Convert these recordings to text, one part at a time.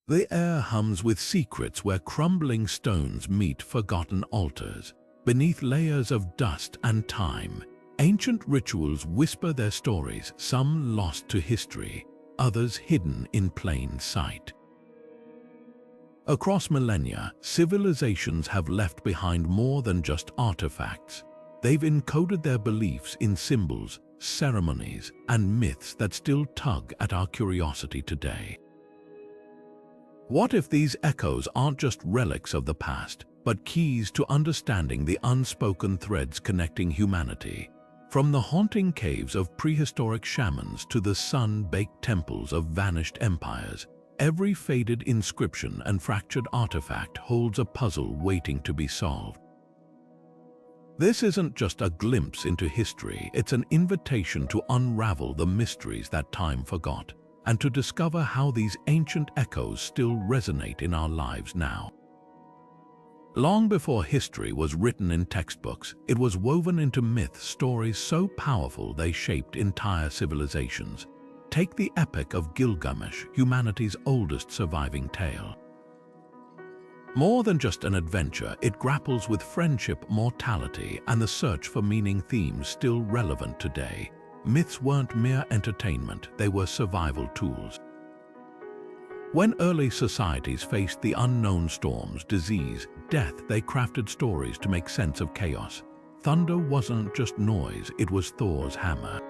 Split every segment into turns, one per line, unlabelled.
The air hums with secrets where crumbling stones meet forgotten altars. Beneath layers of dust and time, ancient rituals whisper their stories, some lost to history, others hidden in plain sight. Across millennia, civilizations have left behind more than just artifacts. They've encoded their beliefs in symbols, ceremonies, and myths that still tug at our curiosity today. What if these echoes aren't just relics of the past, but keys to understanding the unspoken threads connecting humanity? From the haunting caves of prehistoric shamans to the sun-baked temples of vanished empires, every faded inscription and fractured artifact holds a puzzle waiting to be solved. This isn't just a glimpse into history, it's an invitation to unravel the mysteries that time forgot, and to discover how these ancient echoes still resonate in our lives now. Long before history was written in textbooks, it was woven into myth stories so powerful they shaped entire civilizations. Take the epic of Gilgamesh, humanity's oldest surviving tale. More than just an adventure, it grapples with friendship, mortality, and the search for meaning, themes still relevant today. Myths weren't mere entertainment, they were survival tools. When early societies faced the unknown storms, disease, death, they crafted stories to make sense of chaos. Thunder wasn't just noise, it was Thor's hammer.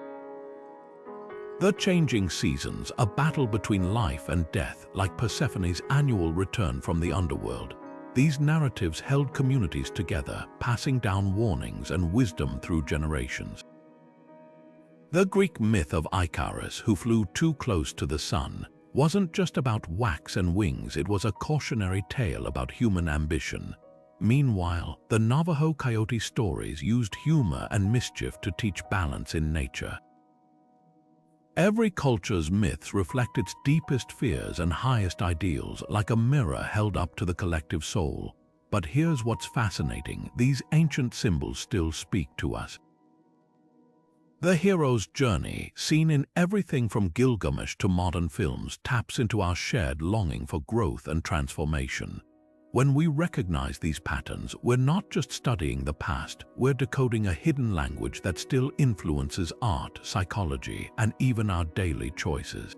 The changing seasons, a battle between life and death, like Persephone's annual return from the underworld. These narratives held communities together, passing down warnings and wisdom through generations. The Greek myth of Icarus, who flew too close to the sun, wasn't just about wax and wings, it was a cautionary tale about human ambition. Meanwhile, the Navajo Coyote stories used humor and mischief to teach balance in nature. Every culture's myths reflect its deepest fears and highest ideals, like a mirror held up to the collective soul. But here's what's fascinating: these ancient symbols still speak to us. The hero's journey, seen in everything from Gilgamesh to modern films, taps into our shared longing for growth and transformation. When we recognize these patterns, we're not just studying the past, we're decoding a hidden language that still influences art, psychology, and even our daily choices.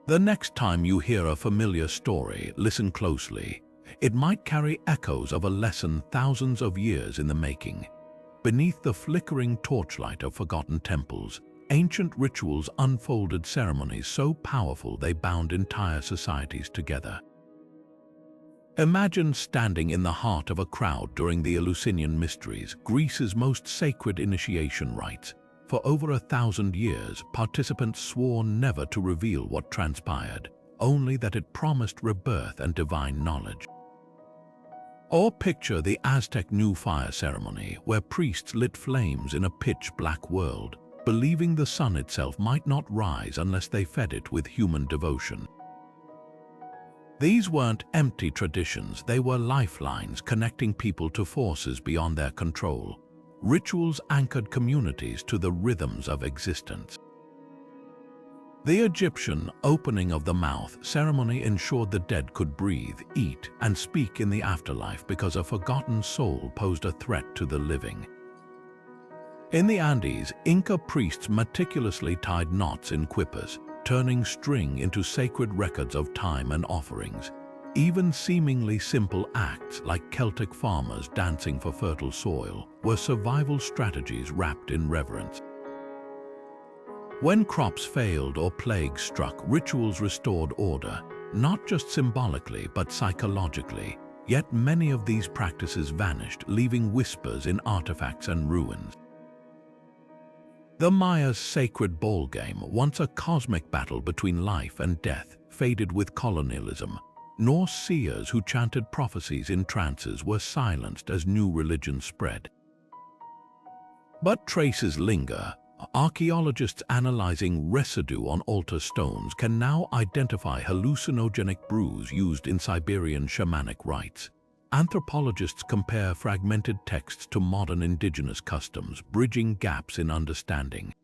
The next time you hear a familiar story, listen closely. It might carry echoes of a lesson thousands of years in the making. Beneath the flickering torchlight of forgotten temples, ancient rituals unfolded, ceremonies so powerful they bound entire societies together. Imagine standing in the heart of a crowd during the Eleusinian Mysteries, Greece's most sacred initiation rites. For over 1,000 years, participants swore never to reveal what transpired, only that it promised rebirth and divine knowledge. Or picture the Aztec new fire ceremony, where priests lit flames in a pitch-black world, believing the sun itself might not rise unless they fed it with human devotion. These weren't empty traditions, they were lifelines connecting people to forces beyond their control. Rituals anchored communities to the rhythms of existence. The Egyptian opening of the mouth ceremony ensured the dead could breathe, eat, and speak in the afterlife because a forgotten soul posed a threat to the living. In the Andes, Inca priests meticulously tied knots in quippers, turning string into sacred records of time and offerings. Even seemingly simple acts like Celtic farmers dancing for fertile soil were survival strategies wrapped in reverence. When crops failed or plagues struck, rituals restored order, not just symbolically but psychologically. Yet many of these practices vanished, leaving whispers in artifacts and ruins. The Maya's sacred ball game, once a cosmic battle between life and death, faded with colonialism. Norse seers who chanted prophecies in trances were silenced as new religions spread. But traces linger. Archaeologists analyzing residue on altar stones can now identify hallucinogenic brews used in Siberian shamanic rites. Anthropologists compare fragmented texts to modern indigenous customs, bridging gaps in understanding.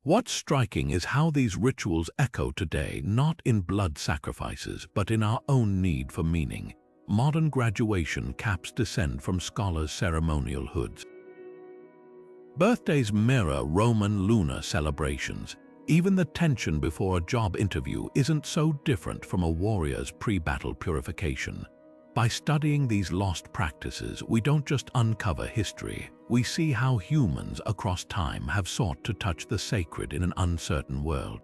What's striking is how these rituals echo today, not in blood sacrifices, but in our own need for meaning. Modern graduation caps descend from scholars' ceremonial hoods. Birthdays mirror Roman lunar celebrations. Even the tension before a job interview isn't so different from a warrior's pre-battle purification. By studying these lost practices, we don't just uncover history, we see how humans across time have sought to touch the sacred in an uncertain world.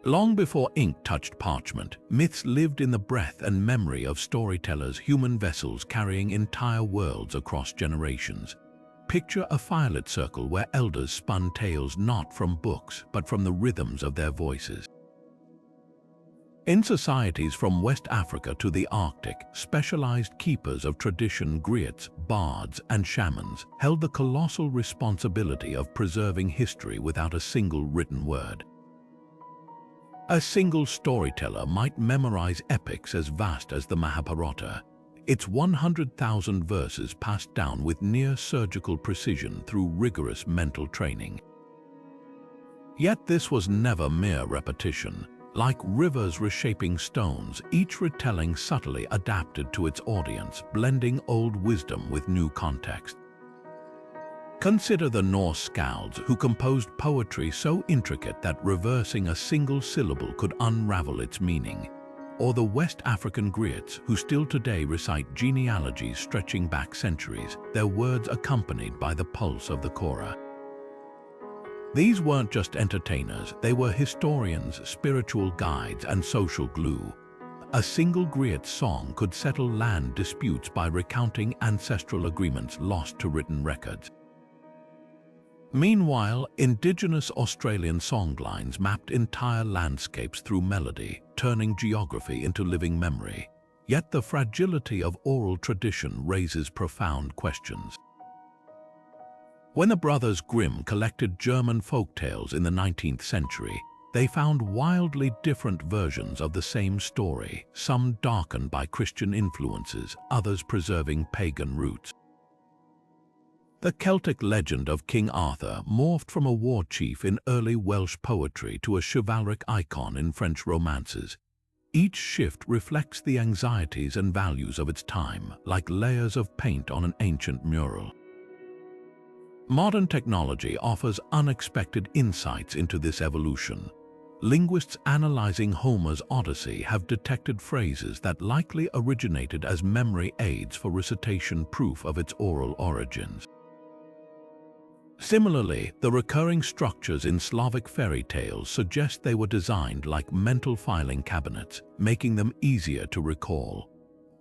Long before ink touched parchment, myths lived in the breath and memory of storytellers, human vessels carrying entire worlds across generations. Picture a firelit circle where elders spun tales not from books, but from the rhythms of their voices. In societies from West Africa to the Arctic, specialized keepers of tradition, griots, bards, and shamans held the colossal responsibility of preserving history without a single written word. A single storyteller might memorize epics as vast as the Mahabharata, its 100,000 verses passed down with near-surgical precision through rigorous mental training. Yet this was never mere repetition. Like rivers reshaping stones, each retelling subtly adapted to its audience, blending old wisdom with new context. Consider the Norse skalds who composed poetry so intricate that reversing a single syllable could unravel its meaning, or the West African griots who still today recite genealogies stretching back centuries, their words accompanied by the pulse of the Kora. These weren't just entertainers, they were historians, spiritual guides, and social glue. A single griot song could settle land disputes by recounting ancestral agreements lost to written records. Meanwhile, indigenous Australian songlines mapped entire landscapes through melody, turning geography into living memory. Yet the fragility of oral tradition raises profound questions. When the Brothers Grimm collected German folktales in the 19th century, they found wildly different versions of the same story, some darkened by Christian influences, others preserving pagan roots. The Celtic legend of King Arthur morphed from a war chief in early Welsh poetry to a chivalric icon in French romances. Each shift reflects the anxieties and values of its time, like layers of paint on an ancient mural. Modern technology offers unexpected insights into this evolution. Linguists analyzing Homer's Odyssey have detected phrases that likely originated as memory aids for recitation, proof of its oral origins. Similarly, the recurring structures in Slavic fairy tales suggest they were designed like mental filing cabinets, making them easier to recall.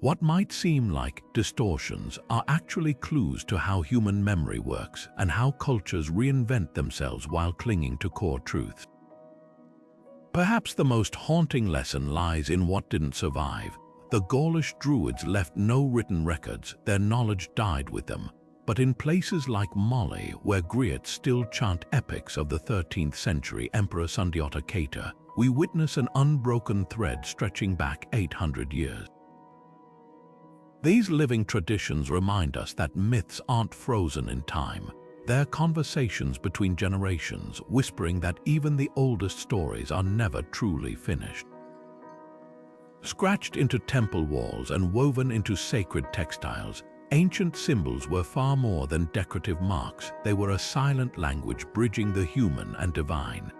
What might seem like distortions are actually clues to how human memory works and how cultures reinvent themselves while clinging to core truths. Perhaps the most haunting lesson lies in what didn't survive. The Gaulish Druids left no written records, their knowledge died with them. But in places like Mali, where griots still chant epics of the 13th century Emperor Sundiata Keita, we witness an unbroken thread stretching back 800 years. These living traditions remind us that myths aren't frozen in time. They're conversations between generations, whispering that even the oldest stories are never truly finished. Scratched into temple walls and woven into sacred textiles, ancient symbols were far more than decorative marks. They were a silent language bridging the human and divine.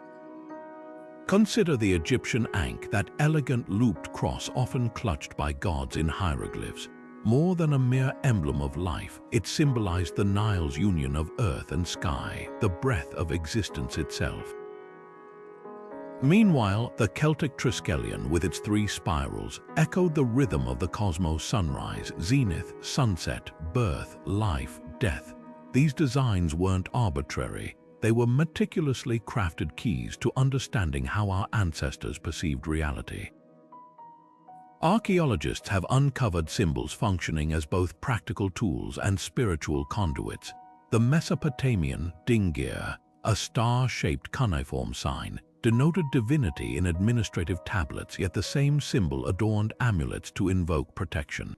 Consider the Egyptian ankh, that elegant looped cross often clutched by gods in hieroglyphs. More than a mere emblem of life, it symbolized the Nile's union of earth and sky, the breath of existence itself. Meanwhile, the Celtic triskelion, with its 3 spirals, echoed the rhythm of the cosmos: sunrise, zenith, sunset, birth, life, death. These designs weren't arbitrary. They were meticulously crafted keys to understanding how our ancestors perceived reality. Archaeologists have uncovered symbols functioning as both practical tools and spiritual conduits. The Mesopotamian dingir, a star-shaped cuneiform sign, denoted divinity in administrative tablets, yet the same symbol adorned amulets to invoke protection.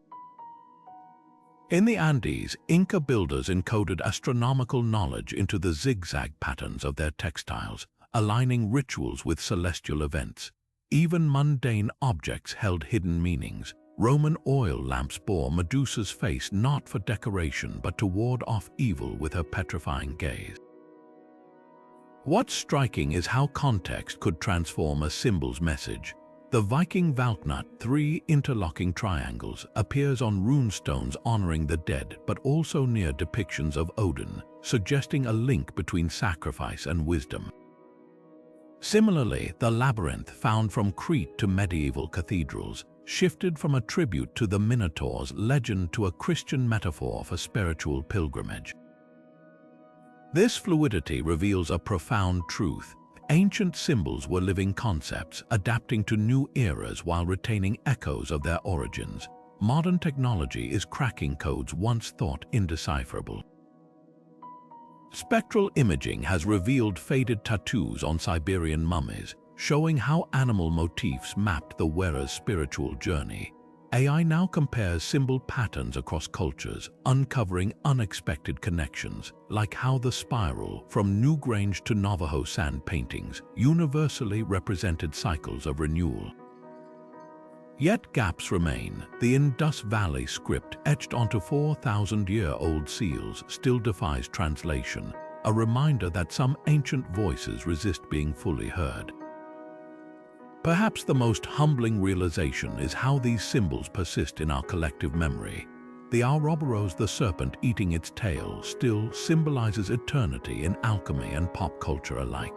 In the Andes, Inca builders encoded astronomical knowledge into the zigzag patterns of their textiles, aligning rituals with celestial events. Even mundane objects held hidden meanings. Roman oil lamps bore Medusa's face not for decoration but to ward off evil with her petrifying gaze. What's striking is how context could transform a symbol's message. The Viking Valknut, 3 interlocking triangles, appears on runestones honoring the dead but also near depictions of Odin, suggesting a link between sacrifice and wisdom. Similarly, the labyrinth found from Crete to medieval cathedrals shifted from a tribute to the Minotaur's legend to a Christian metaphor for spiritual pilgrimage. This fluidity reveals a profound truth. Ancient symbols were living concepts, adapting to new eras while retaining echoes of their origins. Modern technology is cracking codes once thought indecipherable. Spectral imaging has revealed faded tattoos on Siberian mummies, showing how animal motifs mapped the wearer's spiritual journey. AI now compares symbol patterns across cultures, uncovering unexpected connections, like how the spiral from Newgrange to Navajo sand paintings universally represented cycles of renewal. Yet gaps remain. The Indus Valley script etched onto 4,000-year-old seals still defies translation, a reminder that some ancient voices resist being fully heard. Perhaps the most humbling realization is how these symbols persist in our collective memory. The Ouroboros, the serpent eating its tail, still symbolizes eternity in alchemy and pop culture alike.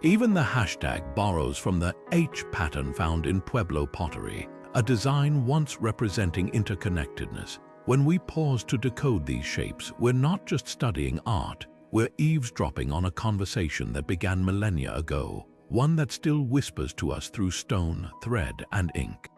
Even the hashtag borrows from the H pattern found in Pueblo pottery, a design once representing interconnectedness. When we pause to decode these shapes, we're not just studying art, we're eavesdropping on a conversation that began millennia ago, one that still whispers to us through stone, thread, and ink.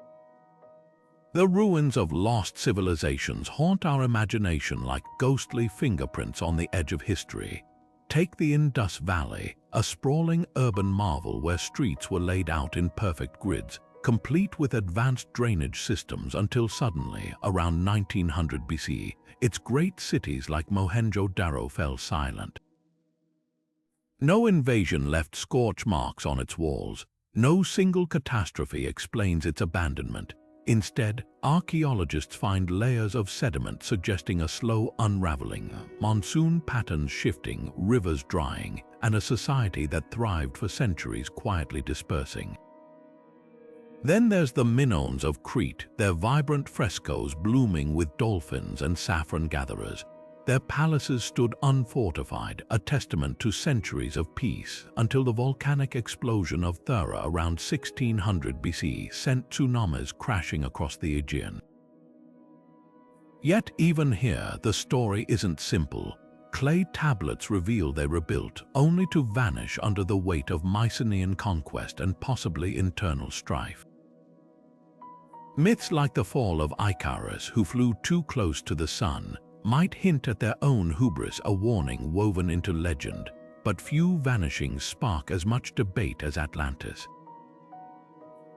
The ruins of lost civilizations haunt our imagination like ghostly fingerprints on the edge of history. Take the Indus Valley, a sprawling urban marvel where streets were laid out in perfect grids, complete with advanced drainage systems until suddenly, around 1900 BC, its great cities like Mohenjo-Daro fell silent. No invasion left scorch marks on its walls. No single catastrophe explains its abandonment. Instead, archaeologists find layers of sediment suggesting a slow unraveling, monsoon patterns shifting, rivers drying, and a society that thrived for centuries quietly dispersing. Then there's the Minoans of Crete, their vibrant frescoes blooming with dolphins and saffron gatherers. Their palaces stood unfortified, a testament to centuries of peace, until the volcanic explosion of Thera around 1600 BC sent tsunamis crashing across the Aegean. Yet even here, the story isn't simple. Clay tablets reveal they were built, only to vanish under the weight of Mycenaean conquest and possibly internal strife. Myths like the fall of Icarus, who flew too close to the sun, might hint at their own hubris, a warning woven into legend, but few vanishings spark as much debate as Atlantis.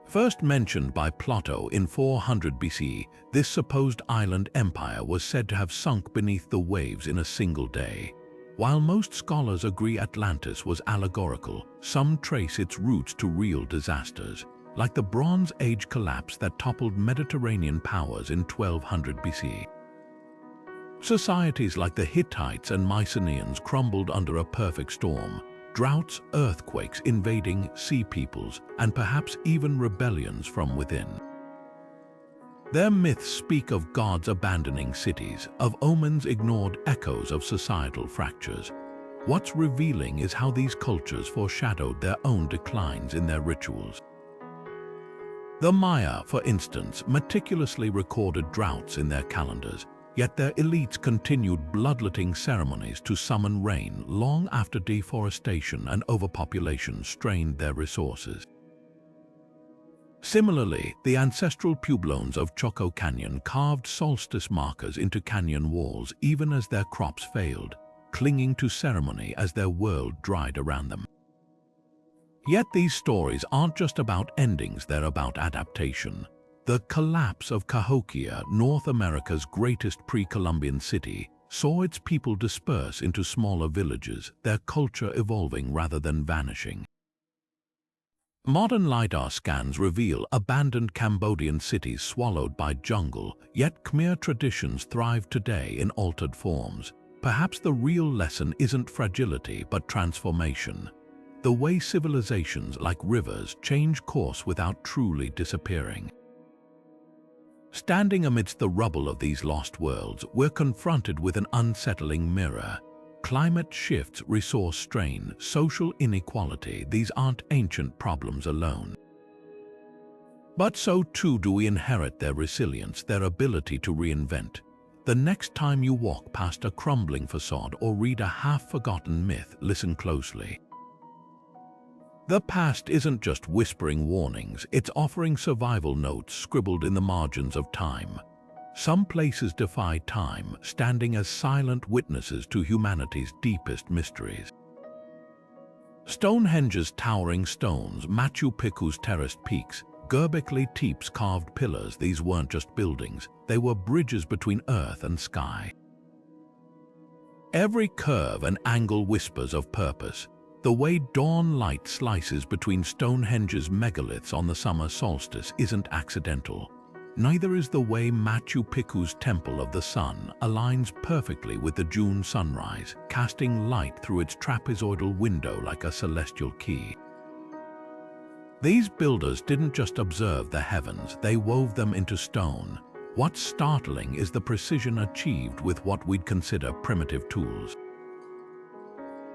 First mentioned by Plato in 400 BC, this supposed island empire was said to have sunk beneath the waves in a single day. While most scholars agree Atlantis was allegorical, some trace its roots to real disasters, like the Bronze Age collapse that toppled Mediterranean powers in 1200 BC. Societies like the Hittites and Mycenaeans crumbled under a perfect storm. Droughts, earthquakes invading sea peoples, and perhaps even rebellions from within. Their myths speak of gods abandoning cities, of omens ignored, echoes of societal fractures. What's revealing is how these cultures foreshadowed their own declines in their rituals. The Maya, for instance, meticulously recorded droughts in their calendars, yet their elites continued bloodletting ceremonies to summon rain long after deforestation and overpopulation strained their resources. Similarly, the ancestral Pueblones of Choco Canyon carved solstice markers into canyon walls even as their crops failed, clinging to ceremony as their world dried around them. Yet these stories aren't just about endings, they're about adaptation. The collapse of Cahokia, North America's greatest pre-Columbian city, saw its people disperse into smaller villages, their culture evolving rather than vanishing. Modern LiDAR scans reveal abandoned Cambodian cities swallowed by jungle, yet Khmer traditions thrive today in altered forms. Perhaps the real lesson isn't fragility but transformation. The way civilizations like rivers change course without truly disappearing. Standing amidst the rubble of these lost worlds, we're confronted with an unsettling mirror. Climate shifts, resource strain, social inequality, these aren't ancient problems alone. But so too do we inherit their resilience, their ability to reinvent. The next time you walk past a crumbling facade or read a half-forgotten myth, listen closely. The past isn't just whispering warnings, it's offering survival notes scribbled in the margins of time. Some places defy time, standing as silent witnesses to humanity's deepest mysteries. Stonehenge's towering stones, Machu Picchu's terraced peaks, Göbekli Tepe's carved pillars, these weren't just buildings, they were bridges between earth and sky. Every curve and angle whispers of purpose. The way dawn light slices between Stonehenge's megaliths on the summer solstice isn't accidental. Neither is the way Machu Picchu's Temple of the Sun aligns perfectly with the June sunrise, casting light through its trapezoidal window like a celestial key. These builders didn't just observe the heavens, they wove them into stone. What's startling is the precision achieved with what we'd consider primitive tools.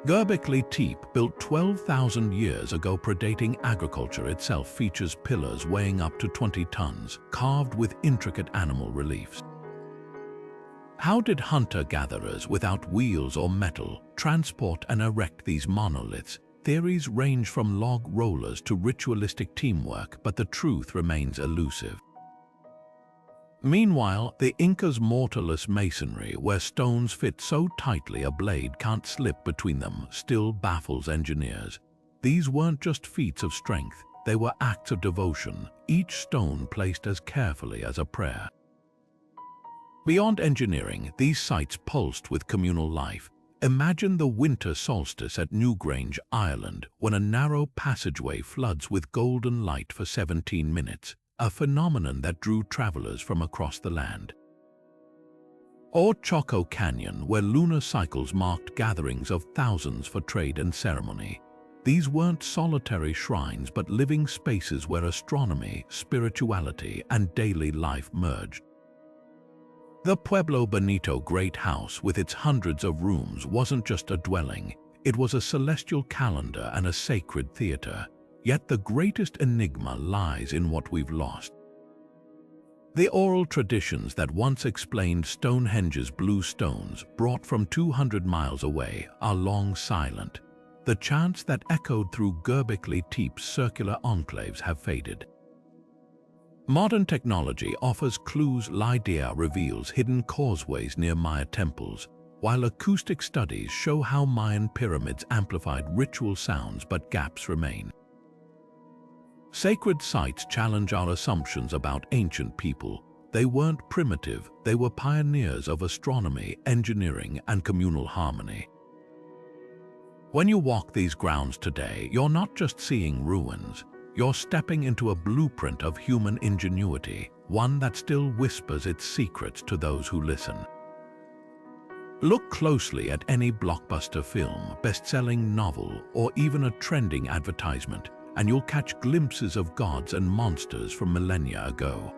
Göbekli Tepe, built 12,000 years ago predating agriculture itself, features pillars weighing up to 20 tons, carved with intricate animal reliefs. How did hunter-gatherers without wheels or metal transport and erect these monoliths? Theories range from log rollers to ritualistic teamwork, but the truth remains elusive. Meanwhile, the Inca's mortarless masonry, where stones fit so tightly a blade can't slip between them, still baffles engineers. These weren't just feats of strength, they were acts of devotion, each stone placed as carefully as a prayer. Beyond engineering, these sites pulsed with communal life. Imagine the winter solstice at Newgrange, Ireland, when a narrow passageway floods with golden light for 17 minutes. A phenomenon that drew travelers from across the land. Or Choco Canyon, where lunar cycles marked gatherings of thousands for trade and ceremony. These weren't solitary shrines but living spaces where astronomy, spirituality, and daily life merged. The Pueblo Bonito Great House, with its hundreds of rooms, wasn't just a dwelling, it was a celestial calendar and a sacred theater. Yet the greatest enigma lies in what we've lost. The oral traditions that once explained Stonehenge's blue stones, brought from 200 miles away, are long silent. The chants that echoed through Göbekli Tepe's circular enclaves have faded. Modern technology offers clues. LiDAR reveals hidden causeways near Maya temples, while acoustic studies show how Mayan pyramids amplified ritual sounds, but gaps remain. Sacred sites challenge our assumptions about ancient people. They weren't primitive, they were pioneers of astronomy, engineering, and communal harmony. When you walk these grounds today, you're not just seeing ruins, you're stepping into a blueprint of human ingenuity, one that still whispers its secrets to those who listen. Look closely at any blockbuster film, best-selling novel, or even a trending advertisement, and you'll catch glimpses of gods and monsters from millennia ago.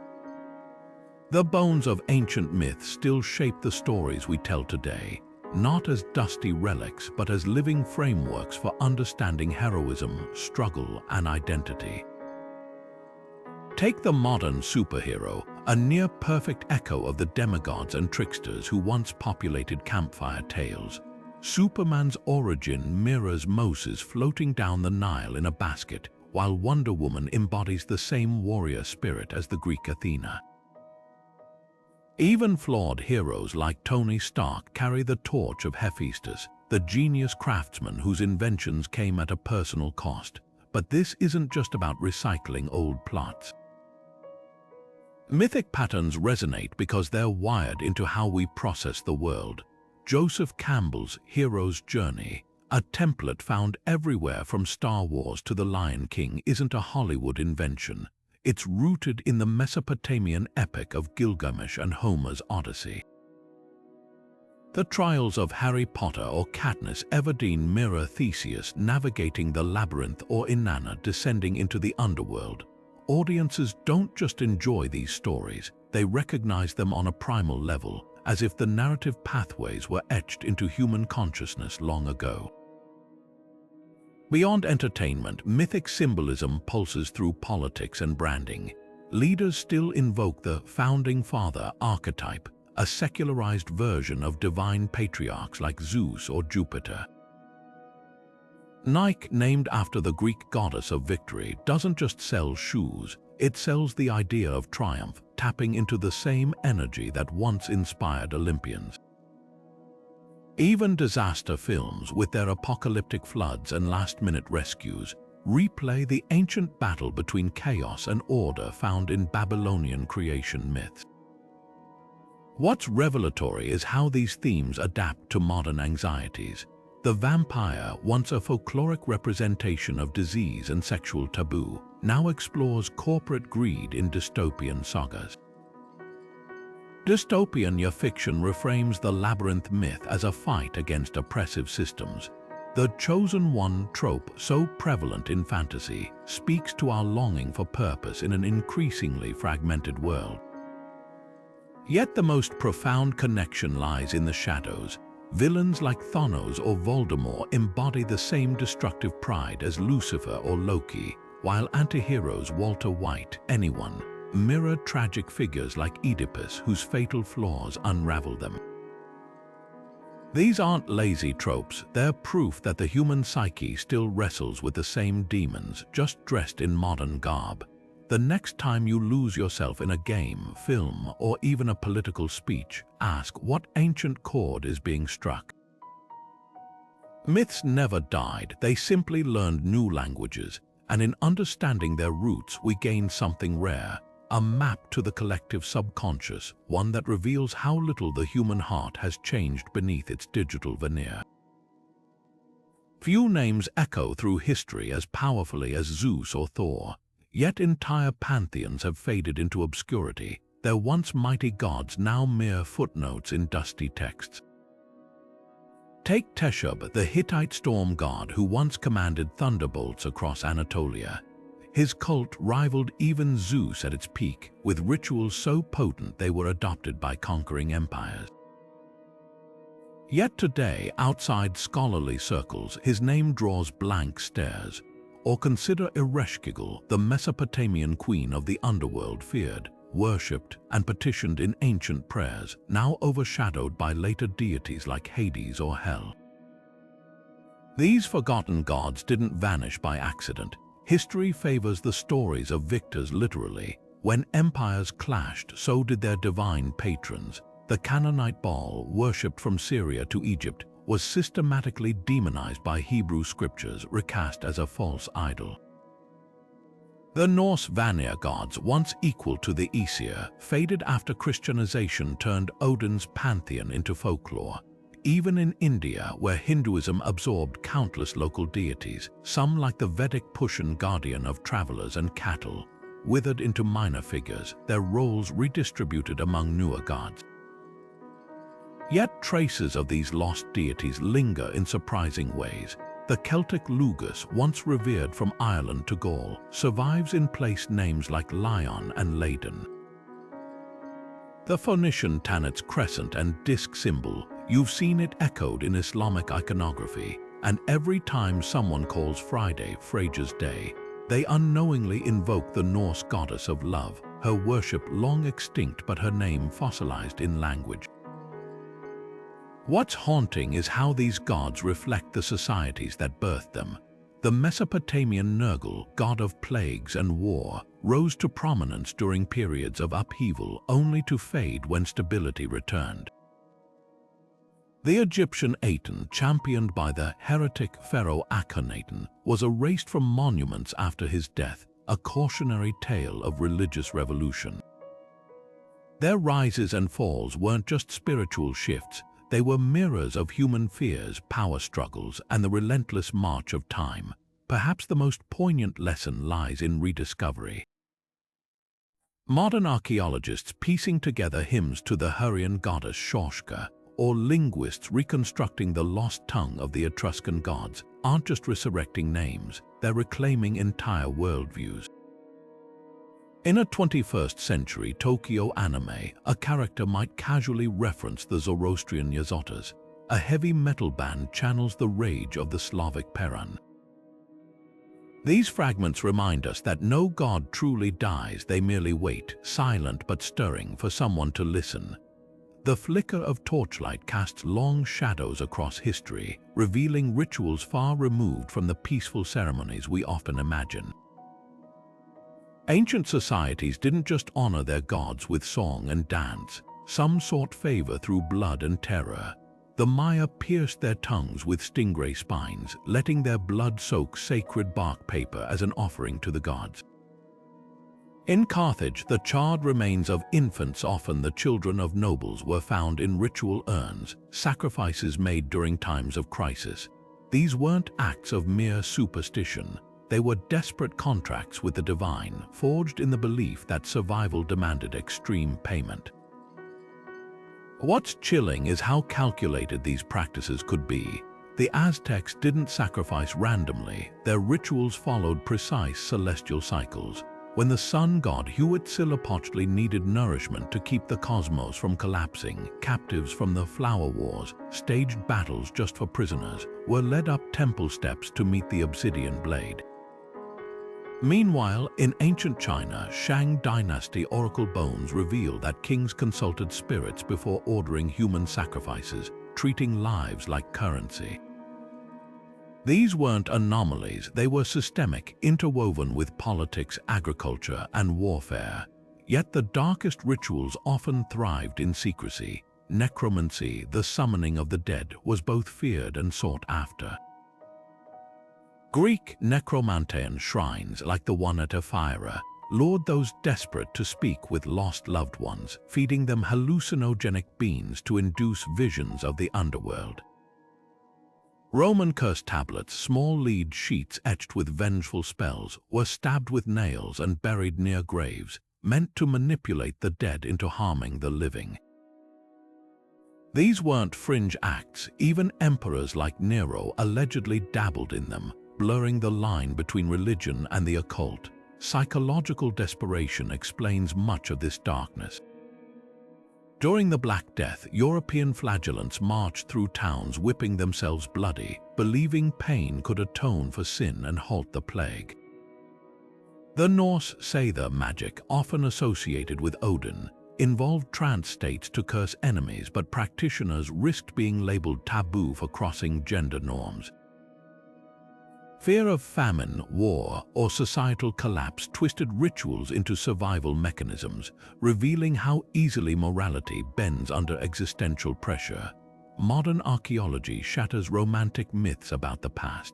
The bones of ancient myths still shape the stories we tell today, not as dusty relics but as living frameworks for understanding heroism, struggle, and identity. Take the modern superhero, a near-perfect echo of the demigods and tricksters who once populated campfire tales. Superman's origin mirrors Moses floating down the Nile in a basket, while Wonder Woman embodies the same warrior spirit as the Greek Athena. Even flawed heroes like Tony Stark carry the torch of Hephaestus, the genius craftsman whose inventions came at a personal cost. But this isn't just about recycling old plots. Mythic patterns resonate because they're wired into how we process the world. Joseph Campbell's hero's journey, a template found everywhere from Star Wars to The Lion King, isn't a Hollywood invention. It's rooted in the Mesopotamian epic of Gilgamesh and Homer's Odyssey. The trials of Harry Potter or Katniss Everdeen mirror Theseus navigating the labyrinth or Inanna descending into the underworld. Audiences don't just enjoy these stories, they recognize them on a primal level, as if the narrative pathways were etched into human consciousness long ago. Beyond entertainment, mythic symbolism pulses through politics and branding. Leaders still invoke the founding father archetype, a secularized version of divine patriarchs like Zeus or Jupiter. Nike, named after the Greek goddess of victory, doesn't just sell shoes, it sells the idea of triumph, tapping into the same energy that once inspired Olympians. Even disaster films, with their apocalyptic floods and last-minute rescues, replay the ancient battle between chaos and order found in Babylonian creation myths. What's revelatory is how these themes adapt to modern anxieties. The vampire, once a folkloric representation of disease and sexual taboo, now explores corporate greed in dystopian sagas. Dystopian fiction reframes the labyrinth myth as a fight against oppressive systems. The chosen one trope, so prevalent in fantasy, speaks to our longing for purpose in an increasingly fragmented world. Yet the most profound connection lies in the shadows. Villains like Thanos or Voldemort embody the same destructive pride as Lucifer or Loki, while anti-heroes Walter White, anyone, mirror tragic figures like Oedipus whose fatal flaws unravel them. These aren't lazy tropes, they're proof that the human psyche still wrestles with the same demons, just dressed in modern garb. The next time you lose yourself in a game, film, or even a political speech, ask what ancient chord is being struck. Myths never died, they simply learned new languages, and in understanding their roots we gain something rare, a map to the collective subconscious, one that reveals how little the human heart has changed beneath its digital veneer. Few names echo through history as powerfully as Zeus or Thor, yet entire pantheons have faded into obscurity, their once mighty gods now mere footnotes in dusty texts. Take Teshub, the Hittite storm god who once commanded thunderbolts across Anatolia. His cult rivaled even Zeus at its peak, with rituals so potent they were adopted by conquering empires. Yet today, outside scholarly circles, his name draws blank stares. Or consider Ereshkigal, the Mesopotamian queen of the underworld, feared, worshipped, and petitioned in ancient prayers, now overshadowed by later deities like Hades or Hel. These forgotten gods didn't vanish by accident. History favors the stories of victors literally. When empires clashed, so did their divine patrons. The Canaanite Baal, worshipped from Syria to Egypt, was systematically demonized by Hebrew scriptures, recast as a false idol. The Norse Vanir gods, once equal to the Aesir, faded after Christianization turned Odin's pantheon into folklore. Even in India, where Hinduism absorbed countless local deities, some like the Vedic Pushan guardian of travelers and cattle, withered into minor figures, their roles redistributed among newer gods. Yet traces of these lost deities linger in surprising ways. The Celtic Lugus, once revered from Ireland to Gaul, survives in place names like Lion and Leyden. The Phoenician Tanit's crescent and disk symbol, you've seen it echoed in Islamic iconography, and every time someone calls Friday Freyja's Day, they unknowingly invoke the Norse goddess of love, her worship long extinct but her name fossilized in language. What's haunting is how these gods reflect the societies that birthed them. The Mesopotamian Nergal, god of plagues and war, rose to prominence during periods of upheaval only to fade when stability returned. The Egyptian Aten, championed by the heretic pharaoh Akhenaten, was erased from monuments after his death, a cautionary tale of religious revolution. Their rises and falls weren't just spiritual shifts, they were mirrors of human fears, power struggles, and the relentless march of time. Perhaps the most poignant lesson lies in rediscovery. Modern archaeologists piecing together hymns to the Hurrian goddess Shorshka, or linguists reconstructing the lost tongue of the Etruscan gods, aren't just resurrecting names, they're reclaiming entire worldviews. In a 21st century Tokyo anime, a character might casually reference the Zoroastrian Yazotas. A heavy metal band channels the rage of the Slavic Peran. These fragments remind us that no god truly dies, they merely wait, silent but stirring, for someone to listen. The flicker of torchlight casts long shadows across history, revealing rituals far removed from the peaceful ceremonies we often imagine. Ancient societies didn't just honor their gods with song and dance. Some sought favor through blood and terror. The Maya pierced their tongues with stingray spines, letting their blood soak sacred bark paper as an offering to the gods. In Carthage, the charred remains of infants, often the children of nobles, were found in ritual urns, sacrifices made during times of crisis. These weren't acts of mere superstition. They were desperate contracts with the divine, forged in the belief that survival demanded extreme payment. What's chilling is how calculated these practices could be. The Aztecs didn't sacrifice randomly. Their rituals followed precise celestial cycles. When the sun god Huitzilopochtli needed nourishment to keep the cosmos from collapsing, captives from the flower wars, staged battles just for prisoners, were led up temple steps to meet the obsidian blade. Meanwhile, in ancient China, Shang dynasty oracle bones reveal that kings consulted spirits before ordering human sacrifices, treating lives like currency. These weren't anomalies, they were systemic, interwoven with politics, agriculture, and warfare. Yet the darkest rituals often thrived in secrecy. Necromancy, the summoning of the dead, was both feared and sought after. Greek necromantean shrines, like the one at Ephyra, lured those desperate to speak with lost loved ones, feeding them hallucinogenic beans to induce visions of the underworld. Roman curse tablets, small lead sheets etched with vengeful spells, were stabbed with nails and buried near graves, meant to manipulate the dead into harming the living. These weren't fringe acts. Even emperors like Nero allegedly dabbled in them, blurring the line between religion and the occult. Psychological desperation explains much of this darkness. During the Black Death, European flagellants marched through towns whipping themselves bloody, believing pain could atone for sin and halt the plague. The Norse Seidr magic, often associated with Odin, involved trance states to curse enemies, but practitioners risked being labeled taboo for crossing gender norms. Fear of famine, war, or societal collapse twisted rituals into survival mechanisms, revealing how easily morality bends under existential pressure. Modern archaeology shatters romantic myths about the past.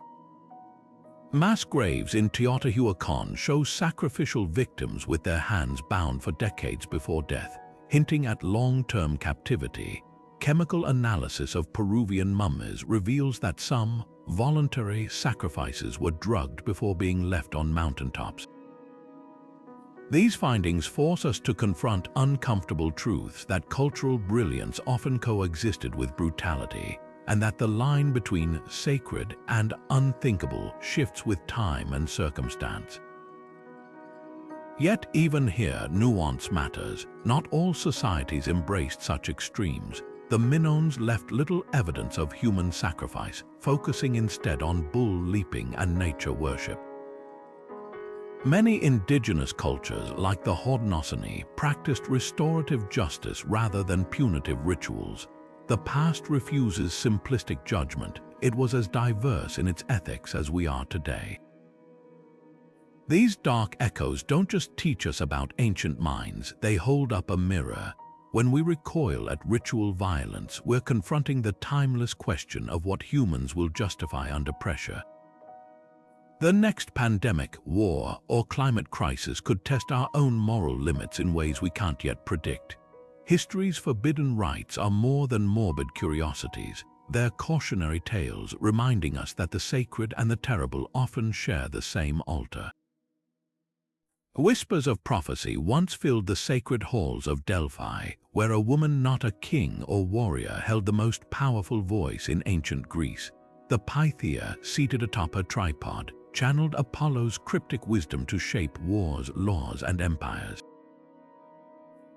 Mass graves in Teotihuacan show sacrificial victims with their hands bound for decades before death, hinting at long-term captivity. Chemical analysis of Peruvian mummies reveals that some voluntary sacrifices were drugged before being left on mountaintops. These findings force us to confront uncomfortable truths that cultural brilliance often coexisted with brutality, and that the line between sacred and unthinkable shifts with time and circumstance. Yet even here, nuance matters. Not all societies embraced such extremes. The Minoans left little evidence of human sacrifice, focusing instead on bull leaping and nature worship. Many indigenous cultures, like the Haudenosaunee, practiced restorative justice rather than punitive rituals. The past refuses simplistic judgment. It was as diverse in its ethics as we are today. These dark echoes don't just teach us about ancient minds, they hold up a mirror. When we recoil at ritual violence, we're confronting the timeless question of what humans will justify under pressure. The next pandemic, war, or climate crisis could test our own moral limits in ways we can't yet predict. History's forbidden rites are more than morbid curiosities. They're cautionary tales reminding us that the sacred and the terrible often share the same altar. Whispers of prophecy once filled the sacred halls of Delphi, where a woman not a king or warrior held the most powerful voice in ancient Greece. The Pythia, seated atop her tripod, channeled Apollo's cryptic wisdom to shape wars, laws, and empires.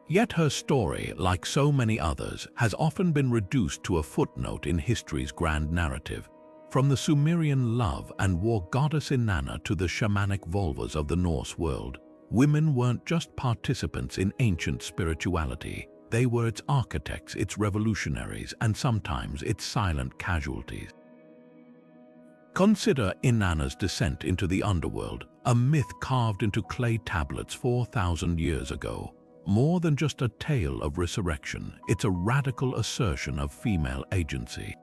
Yet her story, like so many others, has often been reduced to a footnote in history's grand narrative. From the Sumerian love and war goddess Inanna to the shamanic vulvas of the Norse world, women weren't just participants in ancient spirituality. They were its architects, its revolutionaries, and sometimes its silent casualties. Consider Inanna's descent into the underworld, a myth carved into clay tablets 4,000 years ago. More than just a tale of resurrection, it's a radical assertion of female agency.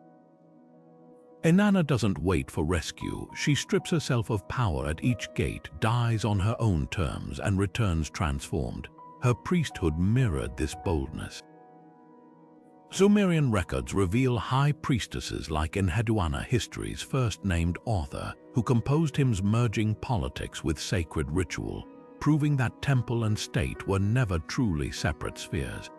Inanna doesn't wait for rescue. She strips herself of power at each gate, dies on her own terms, and returns transformed. Her priesthood mirrored this boldness. Sumerian records reveal high priestesses like Enheduanna, history's first named author, who composed hymns merging politics with sacred ritual, proving that temple and state were never truly separate spheres.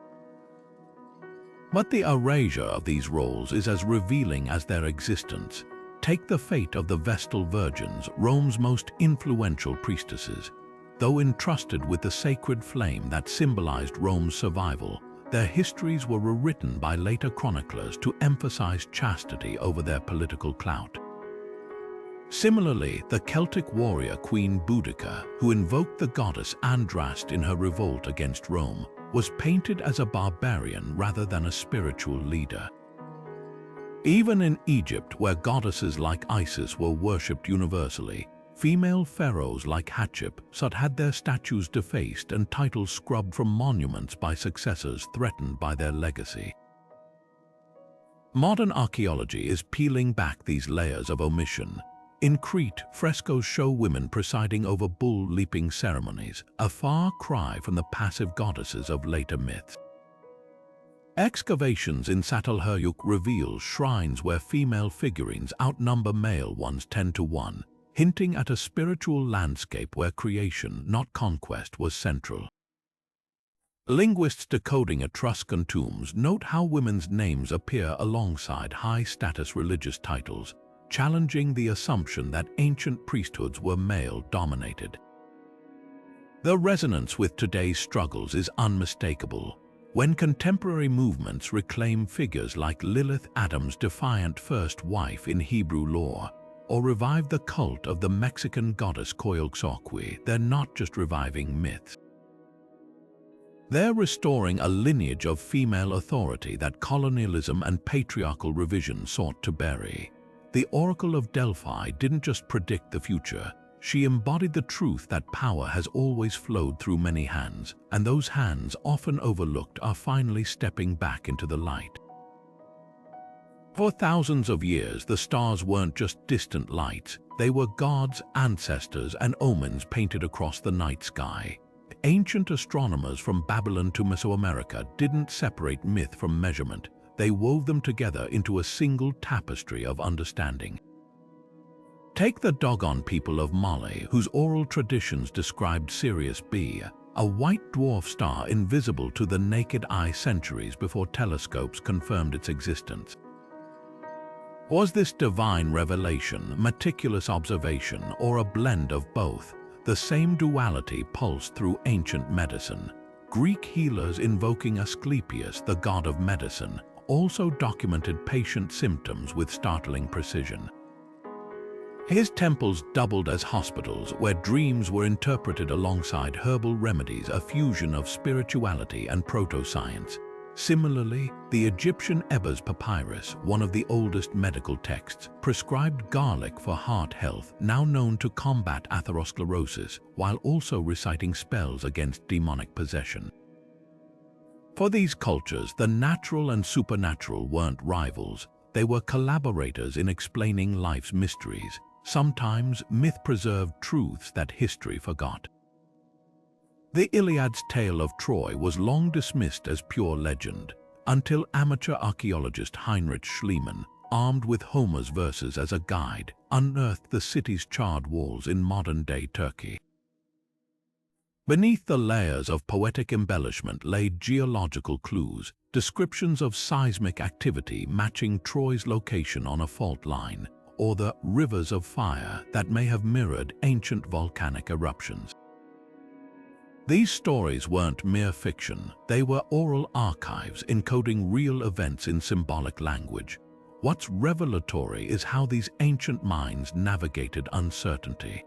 But the erasure of these roles is as revealing as their existence. Take the fate of the Vestal Virgins, Rome's most influential priestesses. Though entrusted with the sacred flame that symbolized Rome's survival, their histories were rewritten by later chroniclers to emphasize chastity over their political clout. Similarly, the Celtic warrior Queen Boudica, who invoked the goddess Andraste in her revolt against Rome, was painted as a barbarian rather than a spiritual leader. Even in Egypt, where goddesses like Isis were worshipped universally, female pharaohs like Hatshepsut had their statues defaced and titles scrubbed from monuments by successors threatened by their legacy. Modern archaeology is peeling back these layers of omission. In Crete, frescoes show women presiding over bull-leaping ceremonies, a far cry from the passive goddesses of later myths. Excavations in Çatalhöyük reveal shrines where female figurines outnumber male ones 10 to 1, hinting at a spiritual landscape where creation, not conquest, was central. Linguists decoding Etruscan tombs note how women's names appear alongside high-status religious titles, challenging the assumption that ancient priesthoods were male-dominated. The resonance with today's struggles is unmistakable. When contemporary movements reclaim figures like Lilith, Adam's defiant first wife in Hebrew lore, or revive the cult of the Mexican goddess Coyolxauhqui, they're not just reviving myths. They're restoring a lineage of female authority that colonialism and patriarchal revision sought to bury. The Oracle of Delphi didn't just predict the future, she embodied the truth that power has always flowed through many hands, and those hands, often overlooked, are finally stepping back into the light. For thousands of years, the stars weren't just distant lights, they were gods, ancestors, and omens painted across the night sky. Ancient astronomers from Babylon to Mesoamerica didn't separate myth from measurement. They wove them together into a single tapestry of understanding. Take the Dogon people of Mali, whose oral traditions described Sirius B, a white dwarf star invisible to the naked eye centuries before telescopes confirmed its existence. Was this divine revelation, meticulous observation, or a blend of both? The same duality pulsed through ancient medicine. Greek healers invoking Asclepius, the god of medicine, also documented patient symptoms with startling precision. His temples doubled as hospitals where dreams were interpreted alongside herbal remedies, a fusion of spirituality and proto-science. Similarly, the Egyptian Ebers Papyrus, one of the oldest medical texts, prescribed garlic for heart health, now known to combat atherosclerosis, while also reciting spells against demonic possession. For these cultures, the natural and supernatural weren't rivals. They were collaborators in explaining life's mysteries. Sometimes myth preserved truths that history forgot. The Iliad's tale of Troy was long dismissed as pure legend, until amateur archaeologist Heinrich Schliemann, armed with Homer's verses as a guide, unearthed the city's charred walls in modern-day Turkey. Beneath the layers of poetic embellishment lay geological clues, descriptions of seismic activity matching Troy's location on a fault line, or the rivers of fire that may have mirrored ancient volcanic eruptions. These stories weren't mere fiction, they were oral archives encoding real events in symbolic language. What's revelatory is how these ancient minds navigated uncertainty.